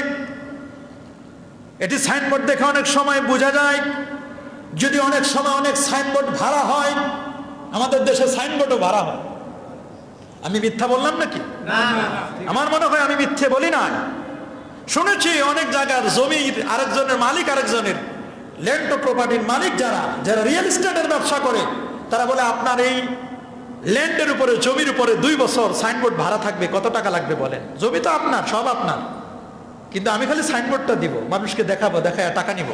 এটি সাইনবোর্ড দেখে অনেক সময় বোঝা যায়। যদি অনেক সময় অনেক সাইনবোর্ড ভাড়া হয়, আমাদের দেশে সাইনবোর্ডও ভাড়া হয়। আমি মিথ্যা বললাম নাকি? আমার মনে হয় আমি মিথ্যে বলি না। শুনেছি অনেক জায়গার জমির আরেকজনের মালিক, আরেকজনের ল্যান্ড ও প্রপার্টির মালিক যারা যারা রিয়েল এস্টেটের ব্যবসা করে, তারা বলে আপনার এই ল্যান্ডের উপরে, জমির উপরে 2 বছর সাইনবোর্ড ভাড়া থাকবে। কত টাকা লাগবে বলেন? জমি তো আপনার, সব আপনার, কিন্তু আমি খালি সাইনবোর্ডটা দিব, মানুষকে দেখাবো, দেখায় টাকা নিব।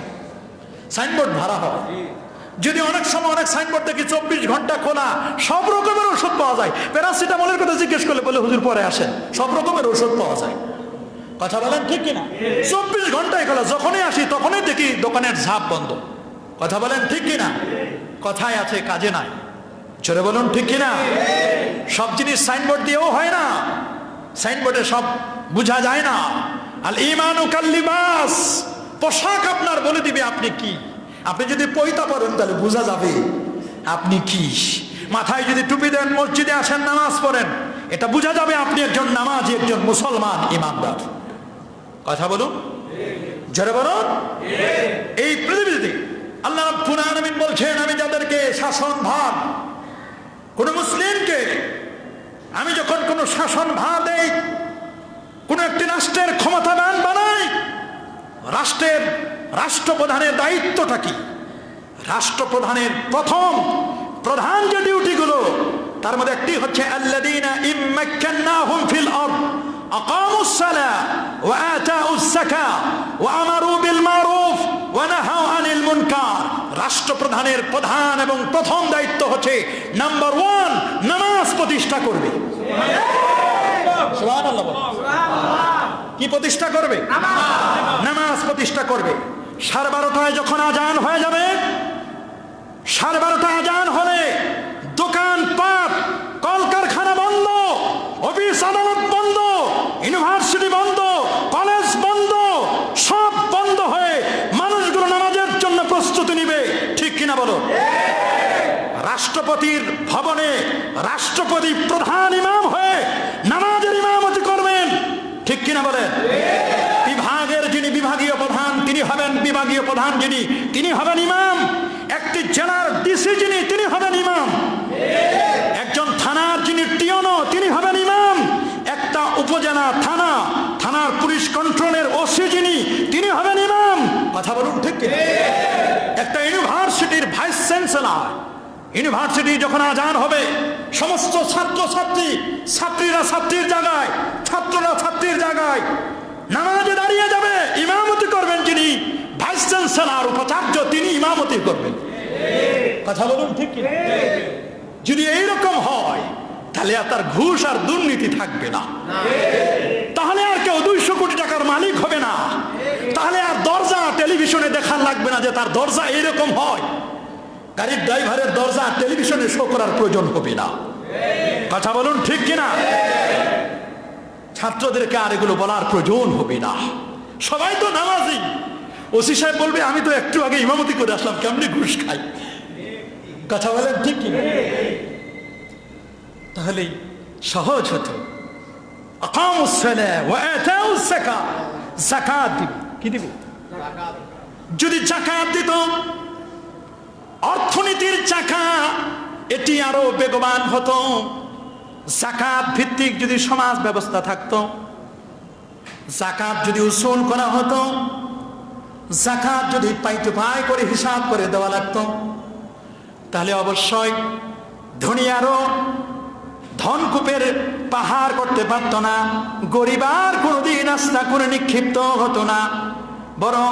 সাইনবোর্ড ভাড়া হয়। যদি অনেক সময় অনেক সাইনবোর্ড দেখি 24 ঘন্টা খোলা, সব রকমের ওষুধ পাওয়া যায়। প্যারাসিটামলের কথা জিজ্ঞেস করলে বলে হুজুর পরে আসেন, সব রকমের ওষুধ পাওয়া যায়। কথা বলেন ঠিক কিনা? 24 ঘন্টায় খোলা, যখনই আসি তখনই দেখি দোকানের ঝাঁপ বন্ধ। কথা বলেন ঠিক কিনা? কথায় আছে, কাজে নাই। জোরে বলুন ঠিক কিনা? সব জিনিস সাইনবোর্ড দিয়েও হয় না, সাইনবোর্ডে সব বোঝা যায় না। আল ঈমানু কাল লিবাস, পোশাক আপনার বলে দিবে আপনি কি। আপনি যদি পয়তা পরেন তাহলে বোঝা যাবে আপনি কি। মাথায় যদি টুপি দেন, মসজিদে আসেন, নামাজ পড়েন, এটা বোঝা যাবে আপনি একজন নামাজি, একজন মুসলমান, ইমানদার। কথা বলুন, জোরে বলুন। এই পৃথিবীতে আল্লাহ রাব্বুল আলামিন বলছেন, আমি যাদেরকে শাসন ভার, কোন মুসলিমকে আমি যখন কোন শাসন ভার দেই, কোন একটি রাষ্ট্রের ক্ষমতাবান বানাই, রাষ্ট্রের রাষ্ট্রপ্রধানের দায়িত্বটা কি? রাষ্ট্রপ্রধানের প্রথম প্রধান যে ডিউটিগুলো, তার মধ্যে একটি হচ্ছে আল্লাযীনা ইম্মাক্কান্নাহুম ফিল আরদ আকামুস সালাহ ওয়া আতাউস যাকাত ওয়া আমারু বিল মারুফ ওয়া নাহাউ আনিল মুনকার। রাষ্ট্রপ্রধানের প্রধান এবং প্রথম দায়িত্ব হচ্ছে নাম্বার 1, নামাজ প্রতিষ্ঠা করবে। সুবহানাল্লাহ। কি প্রতিষ্ঠা করবে? নামাজ প্রতিষ্ঠা করবে। 12:30 যখন আজান হয়ে যাবে, 12:30 আজান হলে দোকানপাট, কলকারখানা বন্ধ, অফিস আদালত বন্ধ, ইউনিভার্সিটি বন্ধ, কলেজ বন্ধ, সব বন্ধ হয়ে মানুষগুলো নামাজের জন্য প্রস্তুতি নিবে। ঠিক কিনা বলো? রাষ্ট্রপতির ভবনে রাষ্ট্রপতি প্রধান ইমাম হয়ে নামাজের ইমামতি করবেন। ঠিক কিনা বলেন? বিভাগের যিনি বিভাগীয় প্রধান, তিনি হবেন বিভাগীয় প্রধান, যিনি তিনি হবেন ইমাম। একটি জেলার ডিসি যিনি, তিনি হবেন ইমাম। একজন থানার যিনি টিওনো, তিনি হবেন ইমাম। একটা উপজেলা থানার পুলিশ কন্ট্রোলের ওসি যিনি, তিনি হবেন ইমাম। কথা বলুন ঠিক কিনা? একটা ইউনিভার্সিটির ভাইস চ্যান্সেলর, ইউনিভার্সিটি যখন আজান হবে, সমস্ত ছাত্রীরা ছাত্রীর জায়গায়, ছাত্ররা ছাত্রীর জায়গায় নামাজে দাঁড়িয়ে যাবে। ইমামতি করবেন যিনি ভাইস চ্যান্সেলর, উপাচার্য, তিনি ইমামতি করবেন। কথা বলুন ঠিক কি? যদি এইরকম হয়, তাহলে আর তার ঘুষ আর দুর্নীতি থাকবে না। তাহলে আর কেউ 200 কোটি টাকার মালিক হবে না। তাহলে আর দরজা টেলিভিশনে দেখার লাগবে না যে তার দরজা এইরকম হয়। গাড়ির ড্রাইভারের দরজা টেলিভিশনে শো করার প্রয়োজন হবে না। কথা বলুন ঠিক কিনা? ছাত্রদেরকে আর এগুলো বলার প্রয়োজন হবে না। সবাই তো নামাজি। ওসি সাহেব বলবে, আমি তো একটু আগে ইমামতি করে আসলাম, কেমনি ঘুষ খাই। কথা বলেন ঠিক কিনা? তাহলে সহজ হতো। আকামুস সালাহ ওয়া আতাউস যাকাত, যাকাত দিবে। কি দিবে? যদি যাকাত দিত, অর্থনীতির চাকা এটি আরো বেগবান হতো। যাকাত ভিত্তিক যদি সমাজ ব্যবস্থা থাকতো, যাকাত যদি উসুল করা হতো, যাকাত যদি পাই টু পাই করে হিসাব করে দেওয়া লাগতো, তাহলে অবশ্যই ধনী আরো ধনকূপের পাহাড় করতে পারত না, গরিব আর কোনোদিন আস্তা করে নিক্ষিপ্ত হতো না। বরং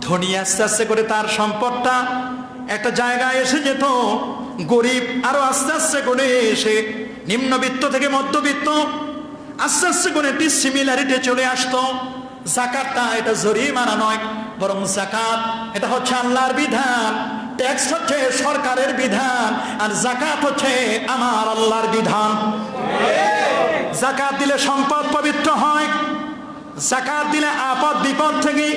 ধনী আস্তে আস্তে করে তার সম্পদটা একটা জায়গায় এসে যেত, গরিব আরো আস্তে আস্তে করে এসে নিম্নবিত্ত থেকে মধ্যবিত্ত আস্তে আস্তে করে একটি সিমিলারিটি চলে আসতো। যাকাতটা এটা জরিমানা নয়, বরং যাকাত এটা হচ্ছে আল্লাহর বিধান। ট্যাক্স হচ্ছে সরকারের বিধান, আর যাকাত হচ্ছে আমার আল্লাহর বিধান। যাকাত দিলে সম্পদ পবিত্র হয়। যাকাত দিলে আপদ বিপদ থেকে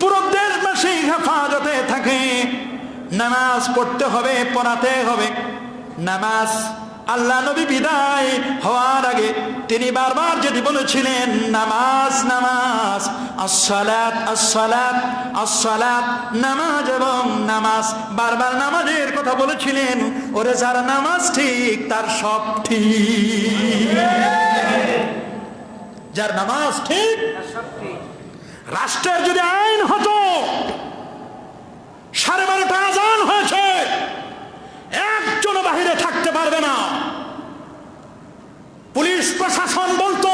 পুরো দেশবাসী হেফাজতে থাকে। নামাজ পড়তে হবে, পড়াতে হবে। নামাজ আল্লাহ নবী বিদায় হওয়ার আগে তিনি বারবার যেটি বলেছিলেন, নামাজ নামাজ, আসসালাত আসসালাত আসসালাত, নামাজ এবং নামাজ। বারবার নামাজের কথা বলেছিলেন। ওরে যার নামাজ ঠিক তার সব ঠিক, যার নামাজ ঠিক। রাষ্ট্রের যদি আইন হতো 12:30 আজান হয়েছে, একজনও বাহিরে থাকতে পারবে না, পুলিশ প্রশাসন বলতো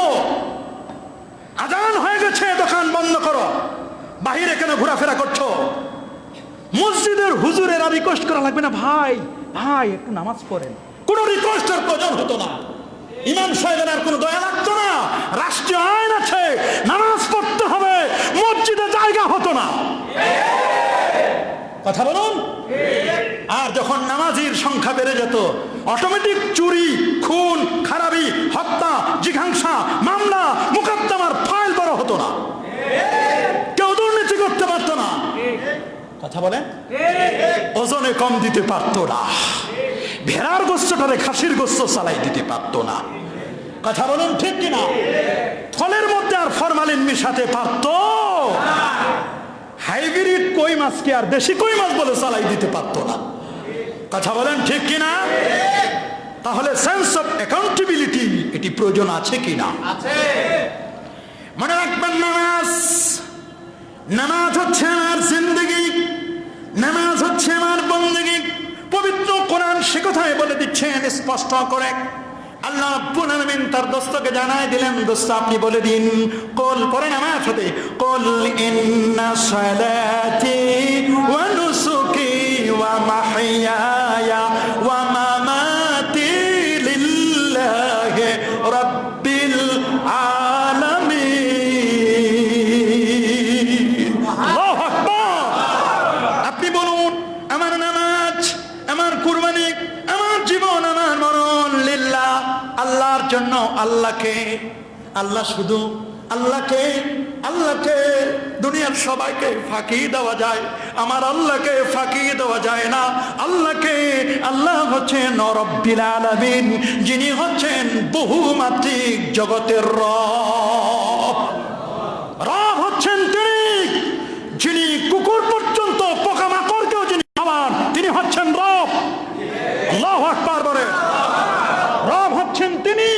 আজান হয়ে গেছে, দোকান বন্ধ করো, বাহিরে কেন ঘোরাফেরা করছো? মসজিদের হুজুরেরা রিকোয়েস্ট করা লাগবে না, ভাই ভাই একটু নামাজ পড়েন, কোনো রিকোয়েস্টের প্রয়োজন হতো না। ইমাম সাহেবের আর কোনো দয়া লাগতো না। রাষ্ট্রীয় আইন আছে, নামাজ পড়তে হবে, মসজিদে জায়গা হতো না। কথা বলুন। আর যখন নামাজির সংখ্যা বেড়ে যেত, অটোমেটিক চুরি, খুন, খারাপি, হত্যা, জিঘাংসা, মামলা, মুকদ্দমার ফাইল বড় হতো না, কেউ দুর্নীতি করতে পারতো না। কথা বলেন। ওজনে কম দিতে পারতো না, ভেড়ার গোস্তটারে খাসির গোস্ত চালাই দিতে পারতো না। কথা বলুন ঠিক কিনা? ফলের মধ্যে আর ফরমালিন মিশাতে পারতো? হাইব্রিড কই মাছকে আর দেশি কই মাছ বলে চালাই দিতে পারতো না। কথা বলেন ঠিক কিনা? তাহলে সেন্স অফ অ্যাকাউন্টেবিলিটি এটি প্রয়োজন আছে কিনা? মনে রাখবেন, নামাজ নামাজ হচ্ছে আমার জিন্দেগি, নামাজ হচ্ছে আমার বন্দেগি। পবিত্র কোরআন সে কথাই বলে দিচ্ছেন স্পষ্ট করে। আল্লাহ রাব্বুল আলামিন তার দোস্তকে জানাই দিলেন, দোস্ত আপনি বলে দিন, কুল পড়েন আমার সাথে, কুল ইন্না সালাতি ওয়া নুসুকি ওয়া মাহইয়ায়া ওয়া মামাতি লিল্লাহি রাব্বিল আলামিন। আল্লাহু আকবার। আপনি বলুন, আমার নামাজ, আমার কুরবানি, আমার জীবন, আমার মরণ লিল্লাহ, আল্লাহর জন্য। আল্লাহকে, আল্লাহ শুধু আল্লাহকে, আল্লাহকে দুনিয়ার সবাইকে ফাঁকি দেওয়া যায়, আমার আল্লাহকে ফাঁকি দেওয়া যায় না। আল্লাহকে, আল্লাহ হচ্ছেন রব্বিল আলামিন, যিনি হচ্ছেন বহুমাত্রিক জগতের রব। রব হচ্ছেন তিনি, যিনি কুকুর পর্যন্ত পোকামাকড়কেও যিনি খাওয়ান, তিনি হচ্ছেন রব। আল্লাহু আকবার বলে। রব হচ্ছেন তিনি।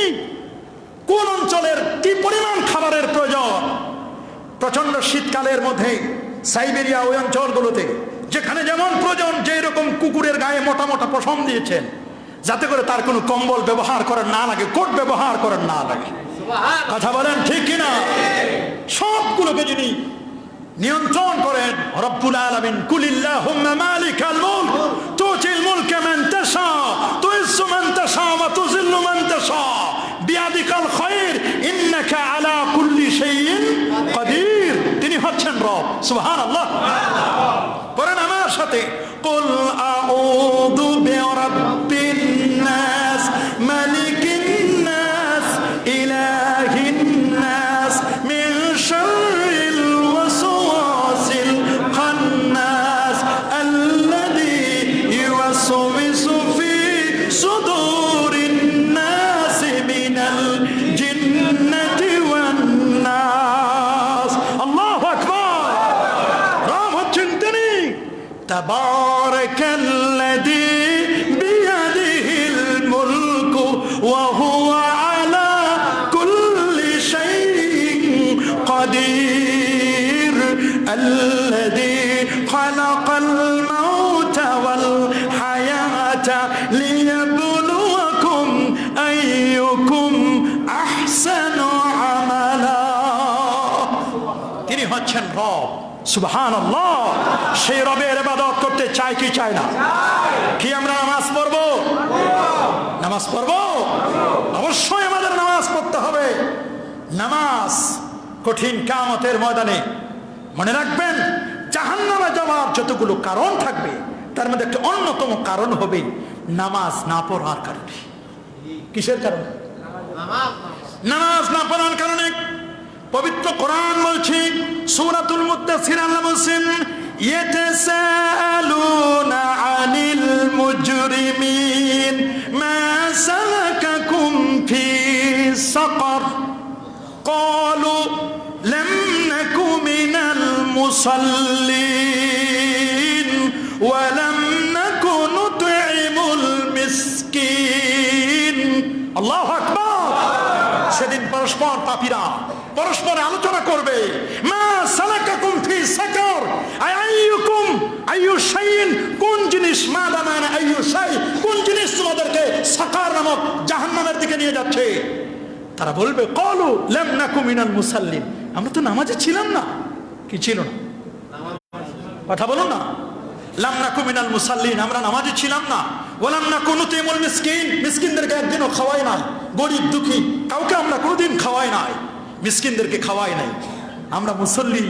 কোন অঞ্চলের কি পরিমাণ খাবারের প্রয়োজন, প্রচন্ড শীতকালের মধ্যে সাইবেরিয়া ওই অঞ্চলগুলোতে যেখানে যেমন প্রয়োজন, যে রকম কুকুরের গায়ে মোটা মোটা পশম দিয়েছেন যাতে করে তার কোনো কম্বল ব্যবহার করার না লাগে, কোট ব্যবহার করার না লাগে। কথা বলেন ঠিক কিনা? সবগুলোকে যিনি নিয়ন্ত্রণ করেন রব্বুল আলামিন। কুলিল্লাহুম্মা মালিকাল মুলক তুতিল মুলকা মান তাশা তুইজ্জু মান তাশা ওয়া তুযিল্লু মান তাশা বিয়াদিকাল খায়র ইন্নাকা আলা কুল্লি শাইইন কাদির। তিনি হচ্ছেন রব। সুবহানাল্লাহ। পড়েন আমার সাথে, কুল আউযু বিরাব্বিন নাস মালিকিন নাস ইলাহিন নাস মিন শাররিল ওয়াসওয়াসিল খান্নাস আল্লাযী ইউওয়াসওয়িসু ফি সুদুরিন নাস মিনাল জিন্নাতি ওয়ান নাস। আল্লাহু আকবার। রব হচ্ছেন তিনি। তাবারাকাল্লাযী বিয়াদিহিল মুলকু ওয়া হুয়া আলা কুল্লি শাইইন কাদির আল্লাযী খালাকাল মাউতা ওয়াল হায়াতা লিয়াবলুয়াকুম আইয়ুকুম আহসানু আমালা। তিনি হচ্ছেন রব। সুবহানাল্লাহ। সেই রবের ইবাদত করতে চাই কি চাই না? কি আমরা নামাজ পড়বো? নামাজ পড়বো? অবশ্যই আমাদের নামাজ পড়তে হবে। নামাজ কঠিন কিয়ামতের ময়দানে মনে রাখবেন, জাহান্নামে যাওয়ার যতগুলো কারণ থাকবে তার মধ্যে একটা অন্যতম কারণ হবে নামাজ না পড়ার কারণে। কিসের কারণে? নামাজ না পড়ার কারণে। পবিত্র কোরআন বলছে, সূরাতুল মুদ্দাসসির, আল্লাহ বলছেন, ইয়াতাসাআলুনা মুসাল্লিন ওয়া লাম নাকু নুতঈমুল মিসকিন। আল্লাহু আকবার। সেদিন পরস্পর পাপীরা পরস্পরে আলোচনা করবে, মা সালাকাকুম ফি সাকার, আইয়ুকুম আইয়ু শাইইন, কোন জিনিস, মা দামান আইয়ু শাই, কোন জিনিস তোমাদেরকে সাকার নামক জাহান্নামের দিকে নিয়ে যাচ্ছে? তারা বলবে, ক্বালু লাম নাকু মিনাল মুসাল্লিন, আমরা তো নামাজে ছিলাম না। কি ছিল না? কথা বলুন না। লাম নাকু মিনাল মুসাল্লিন, আমরা নামাজে ছিলাম না। ওয়া লাম নাকু নুতঈমুল মিসকিন, মিসকিনদেরকে একদিনও খাওয়াই নাই। গরিব দুঃখী কাউকে আমরা কোনোদিন খাওয়াই নাই, মিসকিনদেরকে খাওয়াই নাই। আমরা মুসল্লি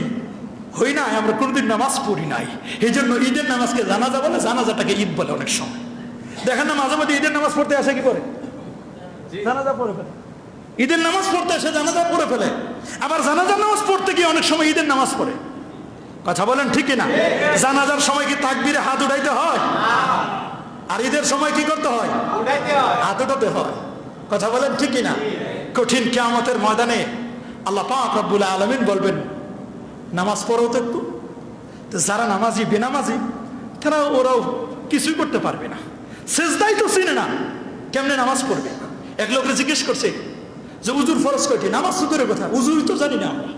হই নাই, আমরা কোনোদিন নামাজ পড়ি নাই। এই জন্য ঈদের নামাজকে জানাজা বলে, জানাজাটাকে ঈদ বলে। অনেক সময় দেখেন না মাঝে মাঝে ঈদের নামাজ পড়তে আসে, কি করে? জানাজা পড়ে ফেলে। ঈদের নামাজ পড়তে এসে জানাজা পড়ে ফেলে, আবার জানাজার নামাজ পড়তে গিয়ে অনেক সময় ঈদের নামাজ পড়ে। কথা বলেন ঠিক কিনা? জানাজার সময় কি তাকবীরে হাত উঠাইতে হয়? আর ঈদের সময় কি করতে হয়? হাত উঠাতে হয়। কথা বলেন ঠিক কিনা? কঠিন কিয়ামতের ময়দানে আল্লাহ পাক রব্বুল আলামিন বলবেন, নামাজ পড়ো তো একটু। তো যারা নামাজি বেনামাজি তারা ওরাও কিছুই করতে পারবে না, সেজদাই তো চিনে না, কেমনে নামাজ পড়বে? এক লোকরে জিজ্ঞেস করছে যে উজুর ফরজ কয়টি? নামাজ তো দূরের কথা, উজুই তো জানি না আমরা।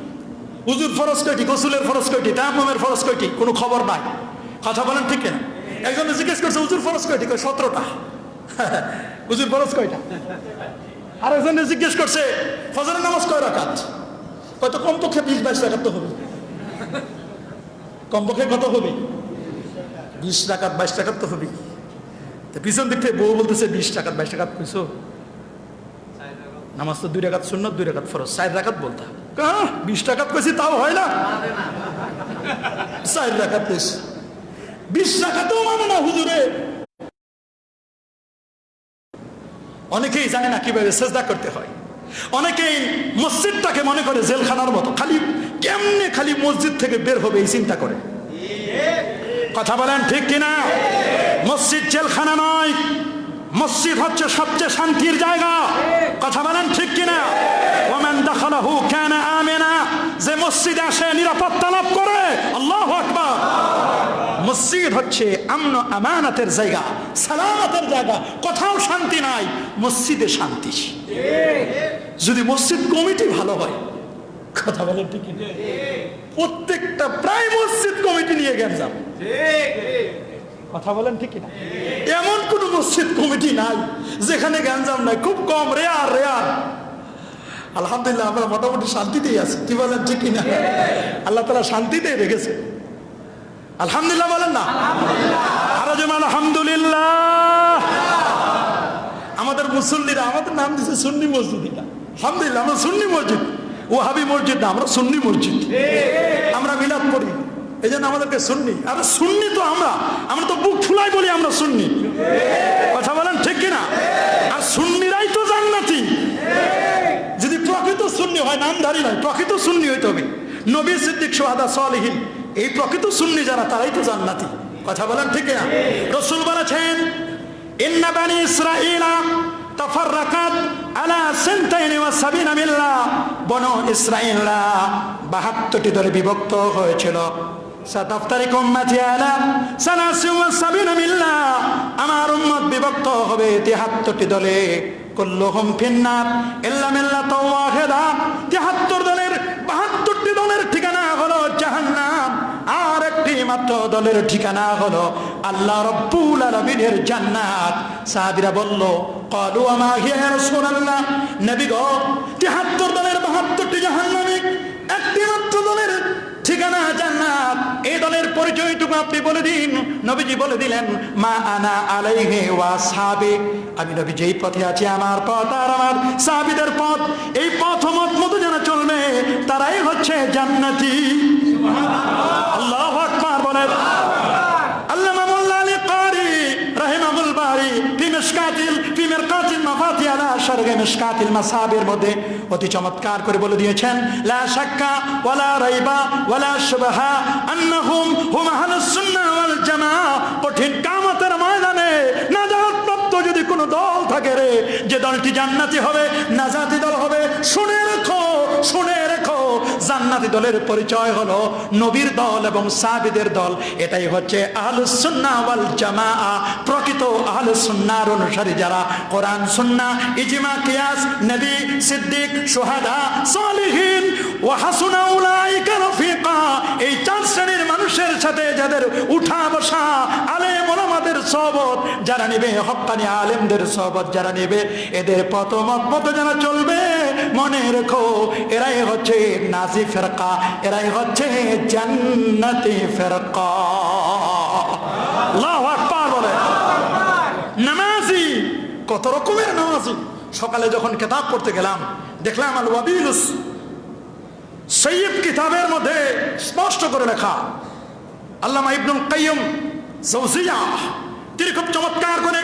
উজুর ফরজ কয়টি? গোসলের ফরজ কয়টি? তায়াম্মুমের ফরজ কয়টি? কোনো খবর নাই। কথা বলেন ঠিক কিনা? একজনে জিজ্ঞেস করছে উজুর ফরজ কয়টি? 17টা। উজুর ফরজ কয়টা? আর একজনে জিজ্ঞেস করছে ফজরের নামাজ কয় রাকাত? হয়তো কমপক্ষে 20-22 রাকাত তো হবে। কমপক্ষে কত হবে? 20 রাকাত 22 রাকাত তো হবে। তো পিছন দিক থেকে বউ বলতেছে 20 রাকাত 22 রাকাত কইছো? নামাজ তো 2 রাকাত সুন্নাত 2 রাকাত ফরজ, 4 রাকাত বলতা। 20 রাকাত কইছি তাও হয় না, 4 রাকাত কইছি। 20 রাকাতও মানে না হুজুরে। অনেকেই জানে না কিভাবে সেজদা করতে হয়। অনেকেই মসজিদটাকে মনে করে জেলখানার মতো, খালি কেমনে খালি মসজিদ থেকে বের হবে এই চিন্তা করে। কথা বলেন ঠিক কিনা? মসজিদ জেলখানা নয়, মসজিদ হচ্ছে সবচেয়ে শান্তির জায়গা। কথা বলেন ঠিক কিনা? ওয়ামান দাখালাহু কানা আমিনা, যে মসজিদে আসে নিরাপত্তা লাভ করে। আল্লাহু আকবার। মসজিদ হচ্ছে আমন আমানাতের জায়গা, সালামতের জায়গা। কোথাও শান্তি নাই, মসজিদে শান্তি। যদি মসজিদ কমিটি ভালো হয়, কথা বলেন ঠিক কিনা? প্রত্যেকটা প্রায় মসজিদ কমিটি নিয়ে গেলাম। কথা বলেন ঠিক কিনা? এমন কোন মসজিদ কমিটি নাই যেখানে গ্যাঞ্জাম নাই, খুব কম, রেয়ার রেয়ার। আলহামদুলিল্লাহ আমরা মোটামুটি শান্তিতেই আছি। কি বলেন ঠিক কিনা? আল্লাহ তাআলা শান্তিতেই রেখেছে। আলহামদুলিল্লাহ বলেন না? আরো যেমন আলহামদুলিল্লাহ। আমাদের মুসল্লিরা আমাদের নাম দিচ্ছে সুন্নি মসজিদ। আলহামদুলিল্লাহ আমরা সুন্নি মসজিদ, ওয়াহাবি মসজিদ না, আমরা সুন্নি মসজিদ। আমরা মিলাদ পড়ি, এই জন্য আমাদেরকে সুন্নি। আর সুন্নি তো আমরা তো বুক ফুলাই বলি আমরা সুন্নি। কথা বলেন ঠিক কিনা? আর সুন্নিরাই তো জান্নাতি। যদি প্রকৃত সুন্নি হয়, নামধারী নয়, প্রকৃত সুন্নি হইতে হবে। নবী, সিদ্দিক, শুহাদা, সালেহিন, এই প্রকৃত সুন্নি যারা, তারাই তো জান্নাতি। কথা বলেন ঠিক কিনা? রাসূল বলেছেন, ইন্না বানি ইসরাঈলা তাফাররাকাত আলা 72 মিল্লাহ, বনু ইসরাঈলরা 72টি দলে বিভক্ত হয়েছিল। সাতাফতারিকুম উম্মতি আলা 73 মিল্লাহ, আমার উম্মত বিভক্ত হবে 73টি দলে। কুল্লুহুম ফিন্নার ইল্লা মিল্লাতাও ওয়াহিদা, 73 দলের 72টি দলের ঠিকানা হলো জাহান্নাম, আর একটি মাত্র দলের ঠিকানা হলো আল্লাহ রাব্বুল আলামিনের জান্নাত। সাহাবীরা বলল, ক্বালু আমা হিয়া ইয়া রাসূলুল্লাহ, নবী গো 73 দলের 72টি জাহান্নামী, একটি মাত্র দলের ঠিকানা জান্নাত, এই দলের পরিচয়টুকু আপনি বলে দিন। নবীজি বলে দিলেন, মা আনা আলাইহি ওয়া আসহাবি, আমি নবী যেই পথে আছি, আমার পথ আর আমার সাহাবীদের পথ, এই পথ মতো যারা চলবে তারাই হচ্ছে জান্নাতি। আল্লাহু আকবার বলেন। আল্লামা মোল্লা আলী কারি রাহিমাহুল বারি ফি মিরকাতিল মাফাতিহ আলা শারহি মিশকাতিল মাসাবির মধ্যে অতি চমৎকার করে বলে দিয়েছেন, লা শাক্কা ওয়ালা রাইবা ওয়ালা শুবহা আন্নাহুম হুম আহলুস সুন্নাহ ওয়াল জামাআহ। কঠিন কিয়ামতের ময়দানে নাজাতপ্রাপ্ত যদি কোনো দল থাকে রে, যে দলটি জান্নাতি হবে, নাজাতি দল হবে, শুনে রেখো জান্নাতি দলের পরিচয় হলো নবীর দল এবং সাহাবীদের দল। এটাই হচ্ছে আহলুস সুন্নাহ ওয়াল জামাআহ, প্রকৃত আহলুস সুন্নাহর অনুসারী যারা কোরআন সুন্নাহ ইজমা কিয়াস নবী সিদ্দিক শুহাদা সালিহিন ওয়া হাসুনা উলাইকা রফিকা, এই চার শ্রেণীর মানুষের সাথে যাদের উঠা বসা, আলেম ওলামাদের সোহবত যারা নেবে, হক্কানি আলেমদের সোহবত যারা নেবে, এদের পথ যারা চলবে, মনে রেখো এরাই হচ্ছে নাজি ফিরকা, এরাই হচ্ছে জান্নাতি ফিরকা। আল্লাহু আকবার বলে। নামাজি কত রকমের নামাজি। সকালে যখন কিতাব পড়তে গেলাম দেখলাম আল ওয়াবিলুস সৈয়দ কিতাবের মধ্যে স্পষ্ট করে লেখা, আল্লামা ইবনুল কাইয়্যিম জাওজিয়া তিনি খুব চমৎকার করে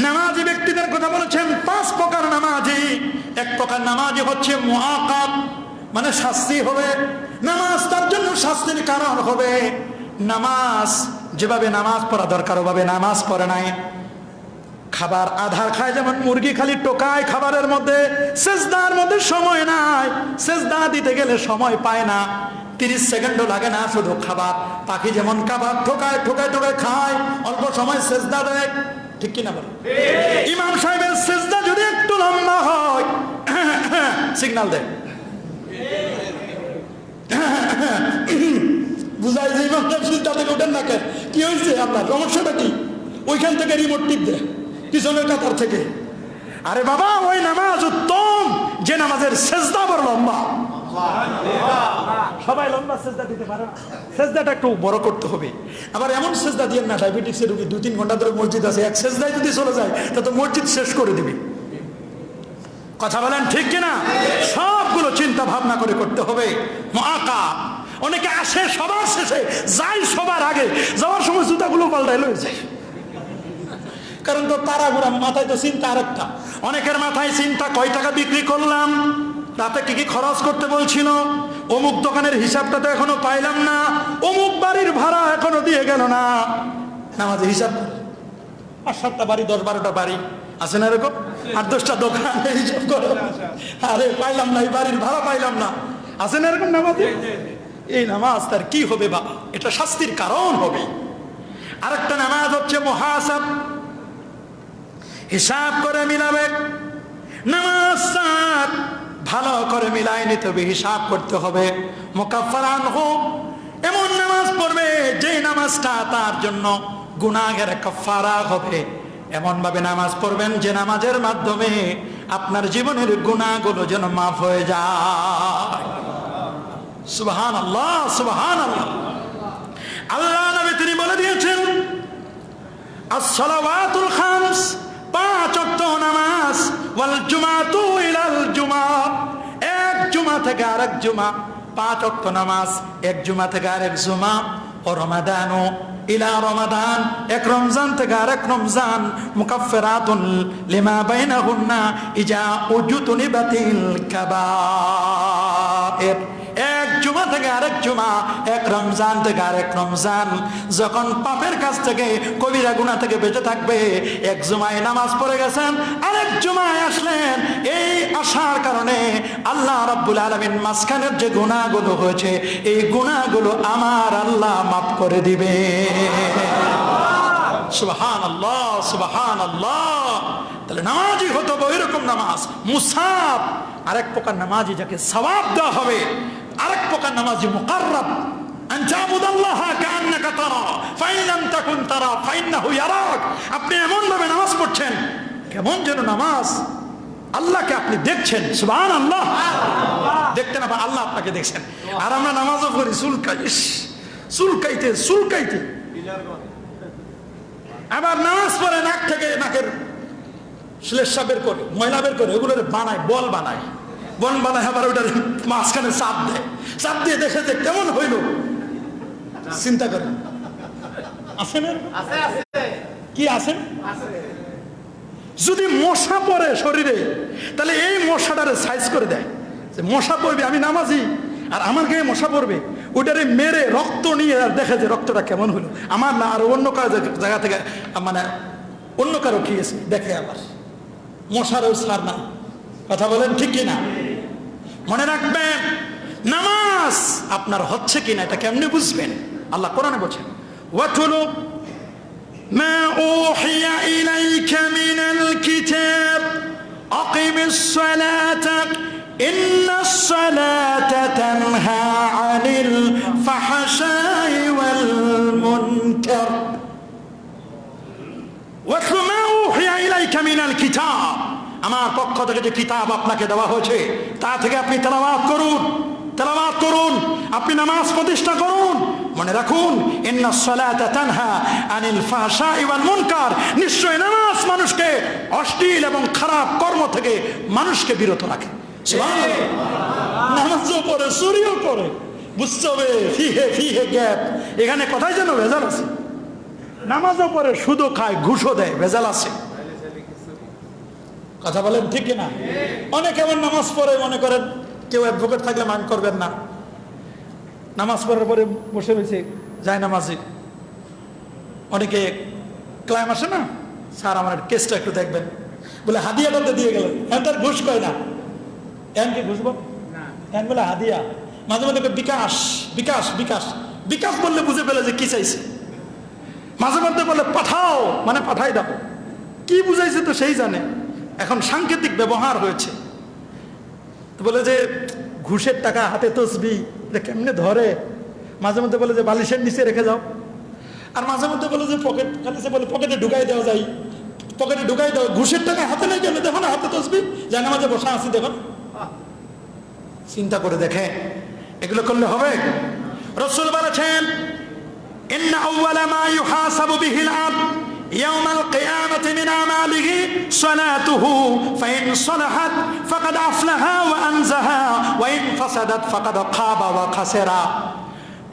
নামাজি ব্যক্তিদের কথা বলেছেন। 5 প্রকার নামাজি। এক প্রকার নামাজি হচ্ছে মুআকাব, মানে শাস্তি হবে, নামাজ তার জন্য শাস্তির কারণ হবে। নামাজ যেভাবে নামাজ পড়া দরকার ওভাবে নামাজ পড়ে নাই, খাবার আধার খায়, যেমন মুরগি খালি টোকায় খাবারের মধ্যে, সেজদার মধ্যে সময় নাই, সেজদা দিতে গেলে সময় পায় না, 30 সেকেন্ডও লাগে না শুধু খাবার। পাখি যেমন খাবার ঠোকায় ঠোকায় ঠোকায় খায়, অল্প সময় সেজদা দেয়, ঠিক কিনা বল? ইমাম সাহেবের সেজদা যদি একটু লম্বা হয় সিগন্যাল দেয়, বুঝাই যে ইমাম সাহেব সিজদা থেকে ওঠেন না কেন, কি হয়েছে আপনার, সমস্যাটা কি? ওইখান থেকে রিমোট টিপ দেয় পিছনের কাতার থেকে। আরে বাবা, ওই নামাজ উত্তম যে নামাজের সেজদা বড় লম্বা। সবাই লম্বা সেজদা দিতে পারে না, সেজদাটা একটু বড় করতে হবে। আবার এমন সেজদা দিয়ে না, ডায়াবেটিক্সের রোগী 2-3 ঘন্টা ধরে মসজিদ আছে, এক সেজদায় যদি চলে যায় তা তো মসজিদ শেষ করে দিবে। কথা বলেন ঠিক কিনা? সবগুলো চিন্তা ভাবনা করে করতে হবে। মুআকাব, অনেকে আসে সবার শেষে, যায় সবার আগে, যাওয়ার সময় জুতাগুলো পাল্টাই লয়ে যায়। কারণ তো তাড়াহুড়া, মাথায় তো চিন্তা আরেকটা। অনেকের মাথায় চিন্তা কয় টাকা বিক্রি করলাম, রাতে কি কি খরচ করতে বলছিল, অমুক দোকানের হিসাবটা তো এখনো পাইলাম না, অমুক বাড়ির ভাড়া এখনো দিয়ে গেল না। নামাজে হিসাব 5-7টা বাড়ি, 10-12টা বাড়ি আছে না এরকম, 8-10টা দোকান হিসাব করো, আরে পাইলাম না, এই বাড়ির ভাড়া পাইলাম না, আছে না এরকম নামাজে? এই নামাজ তার কি হবে বাবা? এটা শাস্তির কারণ হবে। আরেকটা নামাজ হচ্ছে মুহাসাব, হিসাব করে মিলাবে। নামাজ ভালো করে মিলাই নিতে হবে, হিসাব করতে হবে। মুকাফফারান হোক, এমন নামাজ পড়বে যে নামাজটা তার জন্য গুনাহের কাফারা হবে। এমন ভাবে নামাজ পড়বেন যে নামাজের মাধ্যমে আপনার জীবনের গুনাহগুলো যেন মাফ হয়ে যায়। সুবহানাল্লাহ, সুবহানাল্লাহ। আল্লাহ নবী তিনি বলে দিয়েছেন, as-salawatul khams, 5 ওয়াক্ত নামাজ, ওয়াল জুমাতু ইলাল জুমা, এক জুমা থেকে আরেক জুমা, 5 ওয়াক্ত নামাজ এক জুমা থেকে আরেক জুমা, ও রমাদানু ইলা রমাদান, এক রমজান থেকে আরেক রমজান, মুকাফফিরাতুন লিমা বাইনাহুন্না ইজা উজতুনিবাতিল কাবায়ের। এক জুমা থেকে আরেক জুমা, এক রমজান থেকে আরেক রমজান, যখন পাপের কাছ থেকে, কবিরা গুনাহ থেকে বেঁচে থাকবে। এক জুমায় নামাজ পড়ে গেছেন, আরেক জুমায় আসলেন, এই আসার কারণে আল্লাহ রাব্বুল আলামিন মাঝখানের যে গুনাহগুলো হয়েছে এই গুনাহগুলো আমার আল্লাহ মাফ করে দিবে। সুবহানাল্লাহ, সুবহানাল্লাহ। তাহলে নামাজি হতে হবে ওইরকম নামাজ। মুসাব আরেক প্রকার নামাজি, যাকে সওয়াব দেওয়া হবে। আরেক প্রকার নামাজি মুকাররাব, আন তা'বুদাল্লাহা কাআন্নাকা তারা ফাইন লাম তাকুন তারা ফাইন্নাহু ইয়ারাক। আপনি এমন ভাবে নামাজ পড়ছেন কেমন যেন নামাজ আল্লাহকে আপনি দেখছেন। সুবহানাল্লাহ। দেখতে না, আল্লাহ আপনাকে দেখছেন। আর আমরা নামাজও পড়ি চুলকাইতে চুলকাইতে। আবার নামাজ পড়ে নাক থেকে নাকের শ্লেষ্মা বের করে, ময়লা বের করে, ওগুলো বানায়, বল বানায়, আবার ওইটার মাঝখানে চাপ দেয়, চাপ দিয়ে দেখে যে কেমন হইল। চিন্তা করেন, আছে না? কি আছে? যদি মশা পড়ে শরীরে, তাহলে এই মশাটারে সাইজ করে দেয় যে মশা পড়বে, আমি নামাজি আর আমার গায়ে মশা পড়বে, ওইটারে মেরে রক্ত নিয়ে আর দেখে যে রক্তটা কেমন হলো। আমার না, আর অন্য কারো জায়গা থেকে, মানে অন্য কারো খেয়েছে, দেখে আবার মশারও ছাড় না। কথা বলেন ঠিক কিনা? মনে রাখবেন, নামাজ আপনার হচ্ছে কিনা এটা কেমনে বুঝবেন? আল্লাহ কোরআনে বলেন, ওয়াতুলু মা উহিয়া ইলাইকা মিনাল কিতাব আকিমিস সালাতা ইন্নাস সালাতা তানহা আনিল ফাহশাই ওয়াল মুনকার। ওয়াতুলু মা উহিয়া ইলাইকা মিনাল কিতাব, আমার পক্ষ থেকে যে কিতাব আপনাকে দেওয়া হয়েছে তা থেকে আপনি তেলাওয়াত করুন, তেলাওয়াত করুন, আপনি নামাজ প্রতিষ্ঠা করুন। মনে রাখুন, ইন্নাস সালাতা তানহা আনিল ফাহশাই ওয়াল মুনকার, নিশ্চয় নামাজ মানুষকে অশ্লীল এবং খারাপ কর্ম থেকে মানুষকে বিরত রাখে। সুবহানাল্লাহ। নামাজও পড়ে, চুরিও করে, বুঝতে হবে ফিহে ফিহে গ্যাপ। এখানে কথাই যেন ভেজাল আছে। নামাজও পড়ে, সুদও খায়, ঘুষও দেয়, ভেজাল আছে। কথা বলেন ঠিক কিনা? অনেকে এমন নামাজ পড়ে মনে করেন কেউ অ্যাডভোকেট থাকলে মাইন্ড করবেন না, নামাজ পড়ার পরে বসে রয়েছে যায় নামাজি। অনেকে ক্লাইম আসে না, স্যার আমার কেসটা একটু দেখবেন, বলে হাদিয়াটা দিয়ে গেলেন, হ্যাঁ তার ঘুষ কয় না, এন কি ঘুষবো এন বলে হাদিয়া। মাঝে মাঝে বিকাশ বিকাশ বিকাশ বিকাশ বললে বুঝে ফেলে যে কি চাইছে। মাঝে মধ্যে বলে পাঠাও, মানে পাঠাই দাও, কি বুঝাইছে তো সেই জানে। এখন সাংকেতিক ব্যবহার হয়েছে, বলে যে ঘুষের টাকা হাতে তসবি কেমনে ধরে। মাঝে মধ্যে বলে যে বালিশের নিচে রেখে যাও, আর মাঝে মধ্যে বলে যে পকেট কাছে বলে পকেটে ঢুকাই দেওয়া যায়, পকেটে ঢুকাই দেওয়া। ঘুষের টাকা হাতে নেই কেন, দেখো না হাতে তসবি, জানা মাঝে বসা আছি দেখুন। চিন্তা করে দেখে এগুলো করলে হবে? রাসূল বলেছেন, ইন্না আউওয়ালা মা ইউহাসাবু বিহিল আবদ ইয়াউমাল কিয়ামাতি মিন আমালিহি সালাতুহু ফাইন সালাহাত ফাকাদ আফলাহা ওয়া আনজাহা ওয়া ইন ফাসাদাত ফাকাদ খাবা ওয়া খাসিরা।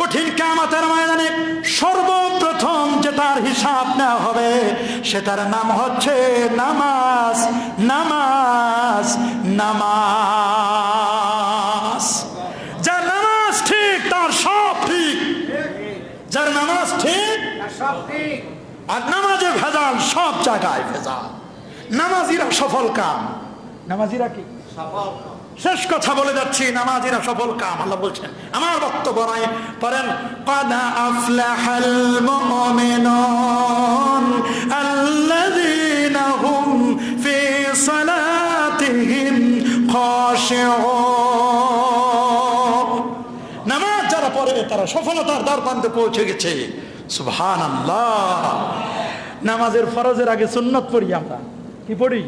কঠিন কিয়ামতের ময়দানে সর্বপ্রথম যেটার হিসাব নেওয়া হবে সেটার নাম হচ্ছে নামাজ, নামাজ, নামাজ। যার নামাজ ঠিক তার সব ঠিক, যার নামাজ ঠিক সব ঠিক। আর নামাজে ভেজাল, সব জায়গায় ভেজাল। নামাজিরা সফল কাম, নামাজিরা কি সফল কাম। শেষ কথা বলে যাচ্ছি, নামাজিরা সফল কাম। আল্লাহ বলছেন, আমার বক্তব্য নয়, পড়েন قد أفلح المؤمنون الذين هم في صلاتهم خاشعون। নামাজ যারা পড়ে তারা সফলতার দ্বার প্রান্তে পৌঁছে গেছে। সুবহানাল্লাহ। নামাজের ফরজের আগে সুন্নত পড়ি আমরা, কি পড়ি?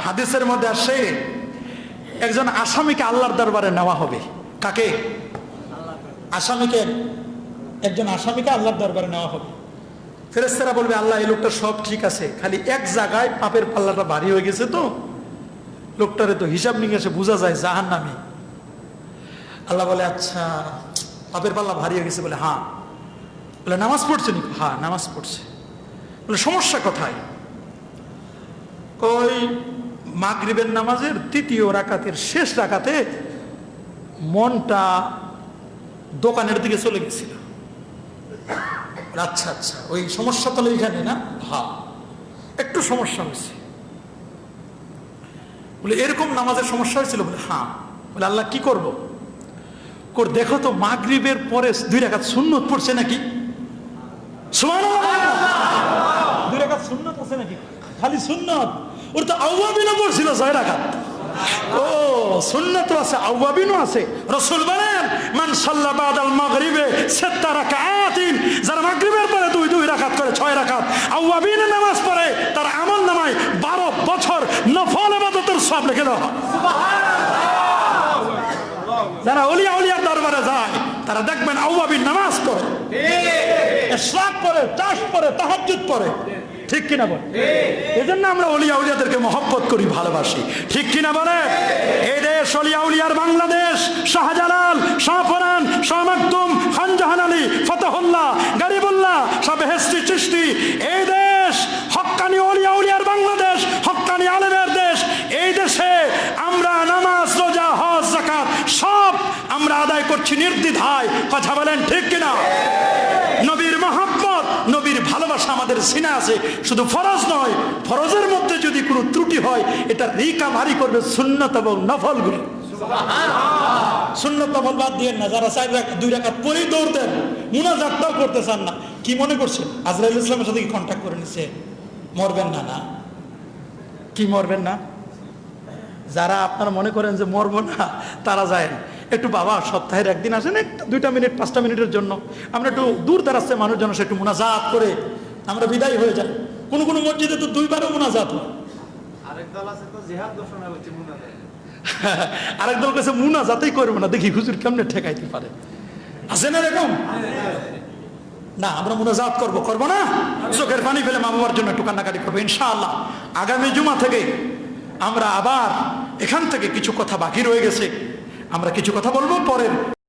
হাদিসের মধ্যে আসে একজন আসামিকে আল্লাহর দরবারে নেওয়া হবে। কাকে? আসামিকে, একজন আসামিকে আল্লাহর দরবারে নেওয়া হবে। ফেরেশতারা বলবে, আল্লাহ এই লোকটা সব ঠিক আছে, খালি এক জায়গায় পাপের পাল্লাটা ভারী হয়ে গেছে, তো লোকটারে তো হিসাব নিকাশে বোঝা যায় জাহান্নামী। আল্লাহ বলে, আচ্ছা পাপের পাল্লা ভারী হয়ে গেছে? বলে হ্যাঁ। বলে নামাজ পড়ছে নি? হ্যাঁ নামাজ পড়ছে। বলে সমস্যা কোথায়? কই মাগরিবের নামাজের তৃতীয় রাকাতের শেষ রাকাতে মনটা দোকানের দিকে চলে গেছিল। আচ্ছা আচ্ছা, ওই সমস্যা তাহলে এখানে না? হ্যাঁ একটু সমস্যা হয়েছে। বলে এরকম নামাজের সমস্যা হয়েছিল? বলে হ্যাঁ। বলে আল্লাহ কি করব? দেখো তো মাগরিবের পরে 2 রাকাত সুন্নত পড়ছে নাকি? সুবহানাল্লাহ। 2 রাকাত সুন্নত আছে নাকি? খালি সুন্নত? ওর তো আওয়াবিনও পড়ছিল 6 রাকাত। ও সুন্নাতও আছে, আওয়াবিনও আছে। রাসূল বলেন, মান সাল্লা বাদাল মাগরিবে 6 রাকাতিন, যারা মাগরিবের পরে 2 রাকাত করে 6 রাকাত আওয়াবিনের নামাজ পড়ে, তার আমলনামায় 12 বছর নফল ইবাদতের সওয়াব লিখে দেওয়া হয়। যারা ওলিয়া ওলিয়ার দরবারে যায় তারা দেখবেন আওয়াবিন নামাজ পড়ে, ইশরাক পড়ে, তাশ পড়ে, তাহাজ্জুদ পড়ে। ঠিক কিনা বলে? এই জন্য আমরা ওলিয়া উলিয়াদেরকে মহব্বত করি, ভালোবাসি। ঠিক কিনা বলে? এই দেশ ওলিয়া উলিয়ার বাংলাদেশ। শাহজালাল, শাহপরান, শাহ মাকতুম, খান জাহান আলী, ফতহুল্লাহ, গরিবুল্লাহ, শাহ বেহেশতি চিশতি, এই দেশ হক্কানি ওলিয়া উলিয়ার বাংলাদেশ, হক্কানি আলেমের দেশ। এই দেশে আমরা নামাজ, রোজা, হজ, যাকাত সব আমরা আদায় করছি নির্দ্বিধায়। কথা বলেন ঠিক কিনা? নবীর মহব্বত, নবীর ভালোবাসা আমাদের সিনা আছে। শুধু ফরজ নয়, ফরজের মধ্যে যদি কোনো ত্রুটি হয় এটা রিকাভারি করবে সুন্নত এবং নফলগুলো। সুন্নত নফল বাদ দিয়ে না, যারা 2 রাকাত পরেই দৌড় দেন, মুনাজাতটাও করতে চান না, কি মনে করছেন আজরাইল ইসলামের সাথে কি কন্ট্যাক্ট করে নিছে? মরবেন না? না কি মরবেন না? যারা আপনারা মনে করেন যে মরবো না, তারা যায় একটু বাবা সপ্তাহের একদিন আসেন, একটা 2টা মিনিট 5টা মিনিটের জন্য আমরা একটু দূর দাঁড়াচ্ছে মানুষজন, একটু মুনাজাত করে আমরা বিদায় হয়ে যাই। কোনো কোনো মসজিদে তো 2বারও মুনাজাত হয়। আরেক দল আছে তো জিহাদ ঘোষণা করছে মুনাজাত। আরেক দল কাছে মুনাজাতই করবে না, দেখি হুজুর কেমনে ঠেকাইতে পারে। আছে না এরকম? না, আমরা মুনাজাত করবো না? চোখের পানি ফেলে মা বাবার জন্য একটু কান্নাকাটি করবো ইনশাআল্লাহ। আগামী জুমা থেকে আমরা আবার এখান থেকে কিছু কথা বাকি রয়ে গেছে, আমরা কিছু কথা বলবো পরের